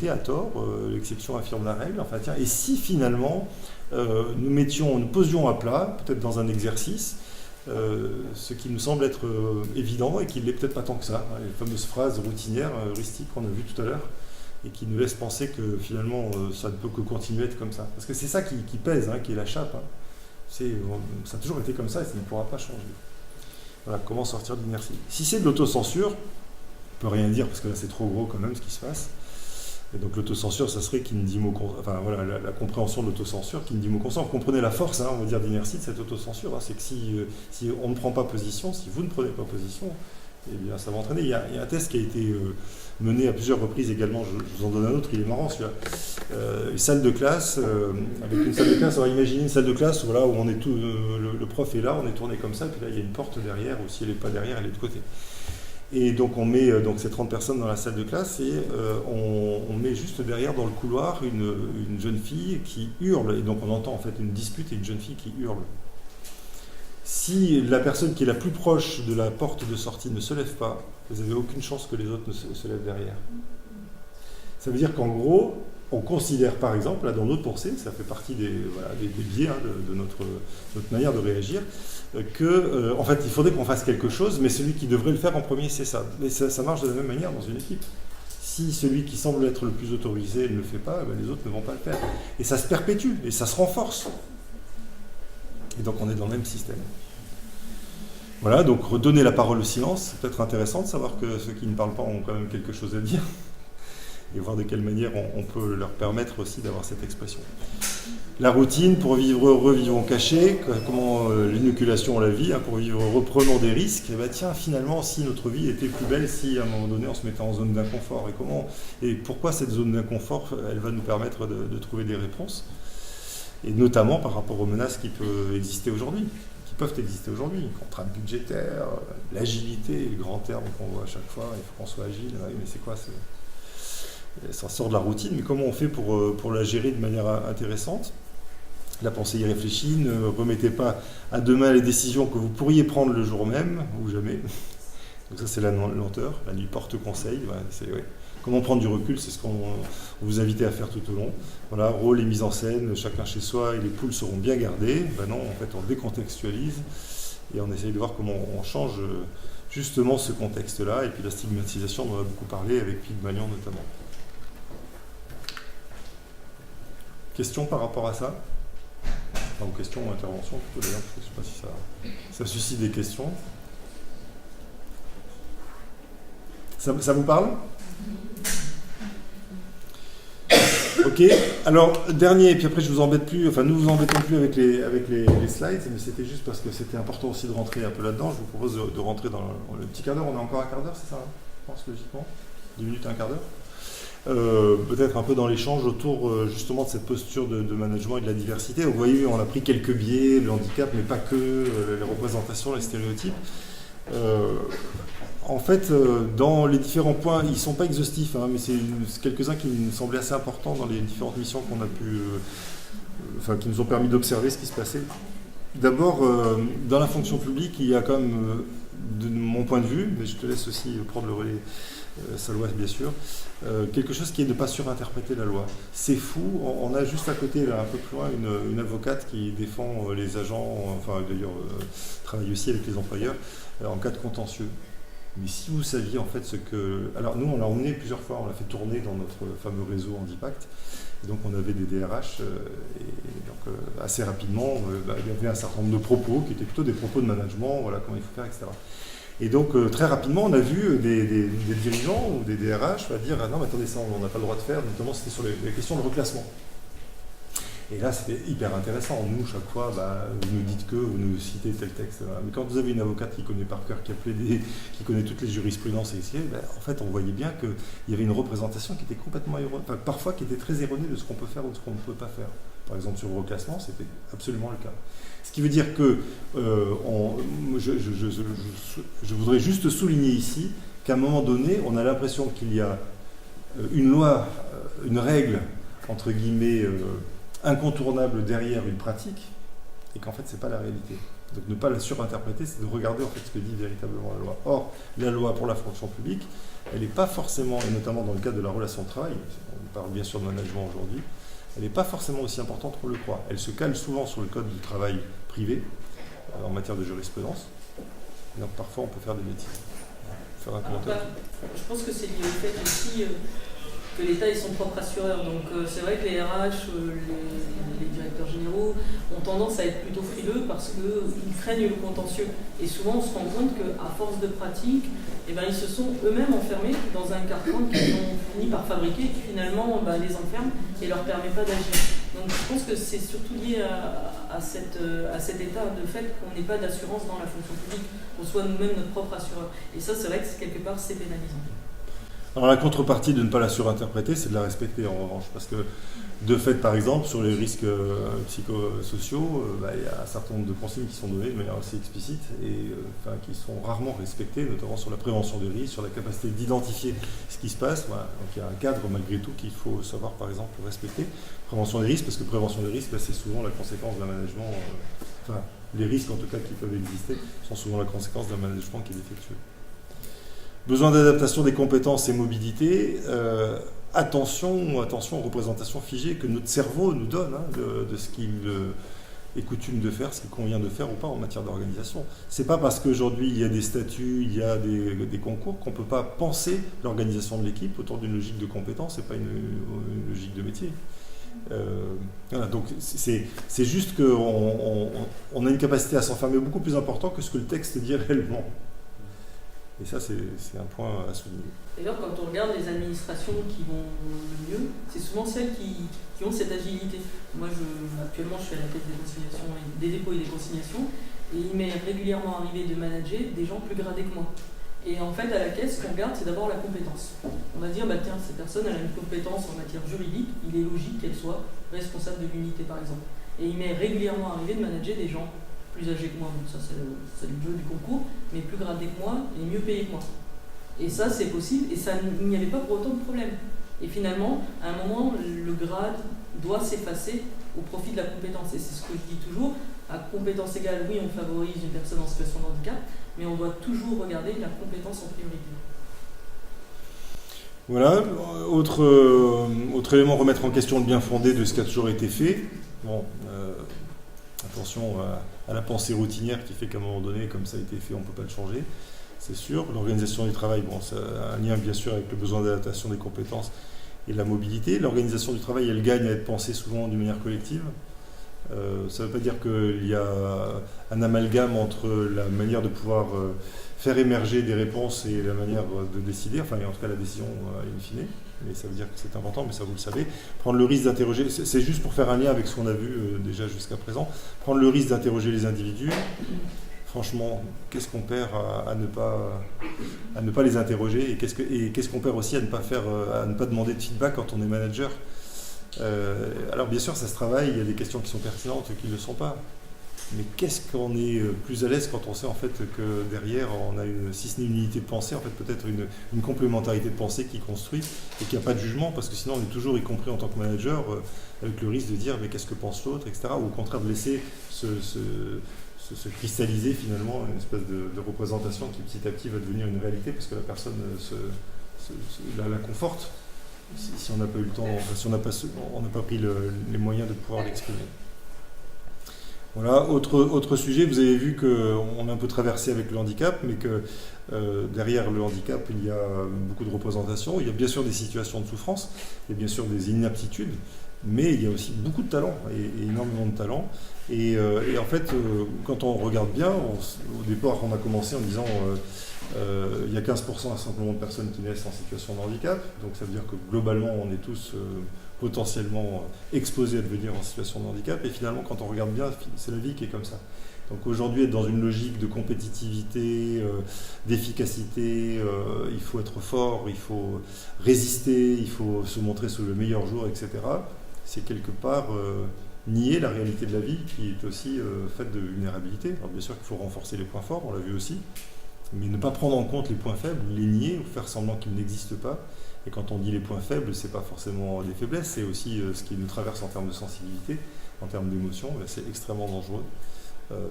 a tort, l'exception affirme la règle. Enfin, tiens, et si finalement nous posions à plat, peut-être dans un exercice, ce qui nous semble être évident et qui ne l'est peut-être pas tant que ça, hein, les fameuses phrases routinières, heuristiques qu'on a vues tout à l'heure, et qui nous laissent penser que finalement ça ne peut que continuer à être comme ça. Parce que c'est ça qui pèse, hein, qui est la chape. Hein. Ça a toujours été comme ça et ça ne pourra pas changer. Voilà, comment sortir de l'inertie. Si c'est de l'autocensure, on ne peut rien dire parce que là c'est trop gros quand même ce qui se passe. Et donc l'autocensure, ça serait la compréhension de l'autocensure, qui ne dit mot consent. Vous comprenez la force, hein, on va dire, d'inertie de cette autocensure. Hein, c'est que si on ne prend pas position, si vous ne prenez pas position, eh bien ça va entraîner. Il y a un test qui a été mené à plusieurs reprises également, je vous en donne un autre, il est marrant celui-là. Une salle de classe, avec une salle de classe, on va imaginer une salle de classe où on est tout, le prof est là, on est tourné comme ça, et puis là il y a une porte derrière, ou si elle n'est pas derrière, elle est de côté. Et donc on met ces 30 personnes dans la salle de classe et on met juste derrière dans le couloir une jeune fille qui hurle, et donc on entend en fait une dispute et une jeune fille qui hurle. Si la personne qui est la plus proche de la porte de sortie ne se lève pas, vous n'avez aucune chance que les autres ne se lèvent derrière. Ça veut dire qu'en gros, on considère par exemple, là dans notre pensée, ça fait partie des biais hein, de notre manière de réagir, que en fait il faudrait qu'on fasse quelque chose, mais celui qui devrait le faire en premier c'est ça. Mais ça marche de la même manière dans une équipe. Si celui qui semble être le plus autorisé ne le fait pas, ben les autres ne vont pas le faire. Et ça se perpétue, et ça se renforce. Et donc on est dans le même système. Voilà, donc redonner la parole au silence, c'est peut-être intéressant de savoir que ceux qui ne parlent pas ont quand même quelque chose à dire, et voir de quelle manière on peut leur permettre aussi d'avoir cette expression. La routine, pour vivre heureux, vivons cachés, comment l'inoculation on la vit, hein, pour vivre heureux, prenons des risques, et ben tiens, finalement, si notre vie était plus belle, si à un moment donné on se mettait en zone d'inconfort, et pourquoi cette zone d'inconfort, elle va nous permettre de trouver des réponses, et notamment par rapport aux menaces qui peuvent exister aujourd'hui. Contraintes budgétaires, l'agilité, les grands termes qu'on voit à chaque fois, il faut qu'on soit agile, oui, mais c'est quoi ça sort de la routine, mais comment on fait pour la gérer de manière intéressante? La pensée y réfléchit, ne remettez pas à demain les décisions que vous pourriez prendre le jour même, ou jamais. Donc ça c'est la lenteur, la nuit porte conseil, ouais. Comment prendre du recul, c'est ce qu'on vous invite à faire tout au long. Voilà, rôle et mise en scène, chacun chez soi, et les poules seront bien gardées. Ben non, en fait, on décontextualise et on essaye de voir comment on change justement ce contexte-là. Et puis la stigmatisation, on en a beaucoup parlé avec Pygmalion notamment. Questions par rapport à ça? Enfin, ou questions ou interventions plutôt d'ailleurs, je ne sais pas si ça suscite des questions. Ça vous parle? Ok, alors dernier, et puis après je vous embête plus, enfin nous vous embêtons plus avec les slides, mais c'était juste parce que c'était important aussi de rentrer un peu là-dedans. Je vous propose de rentrer dans le petit quart d'heure. On a encore un quart d'heure, c'est ça, hein, je pense logiquement 10 minutes, un quart d'heure. Peut-être un peu dans l'échange autour justement de cette posture de management et de la diversité. Vous voyez, on a pris quelques biais, le handicap, mais pas que, les représentations, les stéréotypes. En fait, dans les différents points, ils ne sont pas exhaustifs, hein, mais c'est quelques-uns qui me semblaient assez importants dans les différentes missions qu'on a pu, qui nous ont permis d'observer ce qui se passait. D'abord, dans la fonction publique, il y a quand même, de mon point de vue, mais je te laisse aussi prendre le relais, Salwa bien sûr, quelque chose qui est de ne pas surinterpréter la loi. C'est fou, on a juste à côté, là, un peu plus loin, une avocate qui défend les agents, enfin d'ailleurs travaille aussi avec les employeurs, en cas de contentieux. Mais si vous saviez en fait ce que... Alors nous on l'a emmené plusieurs fois, on l'a fait tourner dans notre fameux réseau Handipact. Et donc on avait des DRH et donc assez rapidement il y avait un certain nombre de propos qui étaient plutôt des propos de management, voilà comment il faut faire, etc. Et donc très rapidement on a vu des dirigeants ou des DRH dire ah non mais attendez ça on n'a pas le droit de faire, notamment c'était sur les questions de reclassement. Et là, c'était hyper intéressant. Nous, chaque fois, vous nous dites que, vous nous citez tel texte. Mais quand vous avez une avocate qui connaît par cœur, qui a plaidé, qui connaît toutes les jurisprudences, en fait, on voyait bien qu'il y avait une représentation qui était complètement erronée, parfois qui était très erronée de ce qu'on peut faire ou de ce qu'on ne peut pas faire. Par exemple, sur le reclassement, c'était absolument le cas. Ce qui veut dire que, je voudrais juste souligner ici qu'à un moment donné, on a l'impression qu'il y a une loi, une règle, entre guillemets, incontournable derrière une pratique, et qu'en fait, c'est pas la réalité.
Donc ne pas la surinterpréter, c'est de regarder en fait ce que dit véritablement la loi. Or, la loi pour la fonction publique, elle n'est pas forcément, et notamment dans le cadre de la relation de travail, on parle bien sûr de management aujourd'hui, elle n'est pas forcément aussi importante qu'on le croit. Elle se cale souvent sur le code du travail privé, en matière de jurisprudence. Donc parfois on peut faire des bêtises. Faire un commentaire.
Je pense que c'est lié au fait aussi que l'État est son propre assureur. Donc c'est vrai que les RH, les directeurs généraux ont tendance à être plutôt frileux parce qu'ils craignent le contentieux. Et souvent on se rend compte qu'à force de pratique, eh ben, ils se sont eux-mêmes enfermés dans un carcan qu'ils ont fini par fabriquer et qui finalement les enferme et ne leur permet pas d'agir. Donc je pense que c'est surtout lié à cet état de fait qu'on n'ait pas d'assurance dans la fonction publique, qu'on soit nous-mêmes notre propre assureur. Et ça, c'est vrai que quelque part, c'est pénalisant.
Alors la contrepartie de ne pas la surinterpréter, c'est de la respecter en revanche. Parce que de fait, par exemple, sur les risques psychosociaux, il y a un certain nombre de consignes qui sont données de manière assez explicite et qui sont rarement respectées, notamment sur la prévention des risques, sur la capacité d'identifier ce qui se passe. Voilà. Donc il y a un cadre malgré tout qu'il faut savoir, par exemple, respecter. Prévention des risques, parce que prévention des risques, c'est souvent la conséquence d'un management, les risques en tout cas qui peuvent exister sont souvent la conséquence d'un management qui est défectueux. Besoin d'adaptation des compétences et mobilité. Attention aux représentations figées que notre cerveau nous donne de ce qu'il est coutume de faire, ce qu'il convient de faire ou pas en matière d'organisation. C'est pas parce qu'aujourd'hui il y a des statuts, il y a des concours qu'on ne peut pas penser l'organisation de l'équipe autour d'une logique de compétence et pas une logique de métier. Voilà, donc c'est juste qu'on a une capacité à s'enfermer beaucoup plus importante que ce que le texte dit réellement. Et ça, c'est un point à souligner.
D'ailleurs, quand on regarde les administrations qui vont le mieux, c'est souvent celles qui ont cette agilité. Moi, actuellement, je suis à la tête des dépôts et des consignations, et il m'est régulièrement arrivé de manager des gens plus gradés que moi. Et en fait, à la caisse, ce qu'on regarde, c'est d'abord la compétence. On va dire, tiens, cette personne, elle a une compétence en matière juridique, il est logique qu'elle soit responsable de l'unité, par exemple. Et il m'est régulièrement arrivé de manager des gens plus âgés que moi, donc ça c'est le jeu du concours, mais plus gradés que moi et mieux payés que moi. Et ça c'est possible, et il n'y avait pas pour autant de problème. Et finalement, à un moment, le grade doit s'effacer au profit de la compétence. Et c'est ce que je dis toujours, à compétence égale, oui, on favorise une personne en situation de handicap, mais on doit toujours regarder la compétence en priorité.
Voilà, autre élément, remettre en question le bien fondé de ce qui a toujours été fait. Bon, attention à la pensée routinière qui fait qu'à un moment donné, comme ça a été fait, on ne peut pas le changer, c'est sûr. L'organisation du travail, ça a un lien bien sûr avec le besoin d'adaptation des compétences et de la mobilité. L'organisation du travail, elle gagne à être pensée souvent d'une manière collective. Ça ne veut pas dire qu'il y a un amalgame entre la manière de pouvoir faire émerger des réponses et la manière de décider, en tout cas la décision in fine, mais ça veut dire que c'est important, mais ça vous le savez. Prendre le risque d'interroger, c'est juste pour faire un lien avec ce qu'on a vu déjà jusqu'à présent, prendre le risque d'interroger les individus, franchement, qu'est-ce qu'on perd à ne pas les interroger, et qu'est-ce qu'on perd aussi à ne pas demander de feedback quand on est manager. Alors bien sûr ça se travaille, il y a des questions qui sont pertinentes et qui ne le sont pas, mais qu'est-ce qu'on est plus à l'aise quand on sait en fait que derrière on a si ce n'est une unité de pensée, en fait peut-être une complémentarité de pensée qui construit et qu'il n'y a pas de jugement, parce que sinon on est toujours, y compris en tant que manager, avec le risque de dire mais qu'est-ce que pense l'autre, etc., ou au contraire de laisser se cristalliser finalement une espèce de représentation qui petit à petit va devenir une réalité parce que la personne la conforte. Si on n'a pas eu le temps, si on n'a pas pris les moyens de pouvoir l'exprimer. Voilà, autre sujet, vous avez vu qu'on a un peu traversé avec le handicap, mais que derrière le handicap, il y a beaucoup de représentations, il y a bien sûr des situations de souffrance, il y a bien sûr des inaptitudes, mais il y a aussi beaucoup de talent, et énormément de talent. Et en fait, quand on regarde bien, au départ, on a commencé en disant il y a 15% simplement de personnes qui naissent en situation de handicap, donc ça veut dire que globalement, on est tous potentiellement exposés à devenir en situation de handicap, et finalement, quand on regarde bien, c'est la vie qui est comme ça. Donc aujourd'hui, être dans une logique de compétitivité, d'efficacité, il faut être fort, il faut résister, il faut se montrer sous le meilleur jour, etc. C'est quelque part nier la réalité de la vie qui est aussi faite de vulnérabilité. Alors bien sûr qu'il faut renforcer les points forts, on l'a vu aussi, mais ne pas prendre en compte les points faibles, les nier ou faire semblant qu'ils n'existent pas. Et quand on dit les points faibles, c'est pas forcément des faiblesses, c'est aussi ce qui nous traverse en termes de sensibilité, en termes d'émotion, c'est extrêmement dangereux.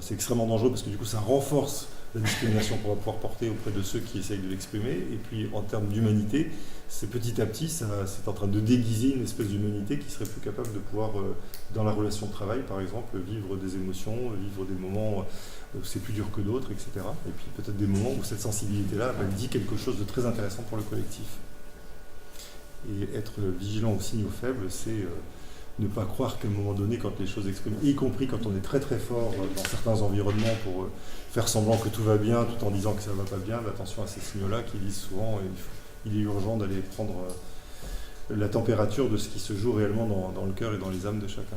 c'est extrêmement dangereux parce que du coup ça renforce la discrimination qu'on va pouvoir porter auprès de ceux qui essayent de l'exprimer. Et puis en termes d'humanité, c'est petit à petit, c'est en train de déguiser une espèce d'humanité qui serait plus capable de pouvoir, dans la relation de travail par exemple, vivre des émotions, vivre des moments où c'est plus dur que d'autres, etc. Et puis peut-être des moments où cette sensibilité-là dit quelque chose de très intéressant pour le collectif. Et être vigilant aux signaux faibles, c'est ne pas croire qu'à un moment donné, quand les choses expriment, y compris quand on est très très fort dans certains environnements pour faire semblant que tout va bien tout en disant que ça ne va pas bien, attention à ces signaux-là qui disent souvent il est urgent d'aller prendre la température de ce qui se joue réellement dans le cœur et dans les âmes de chacun.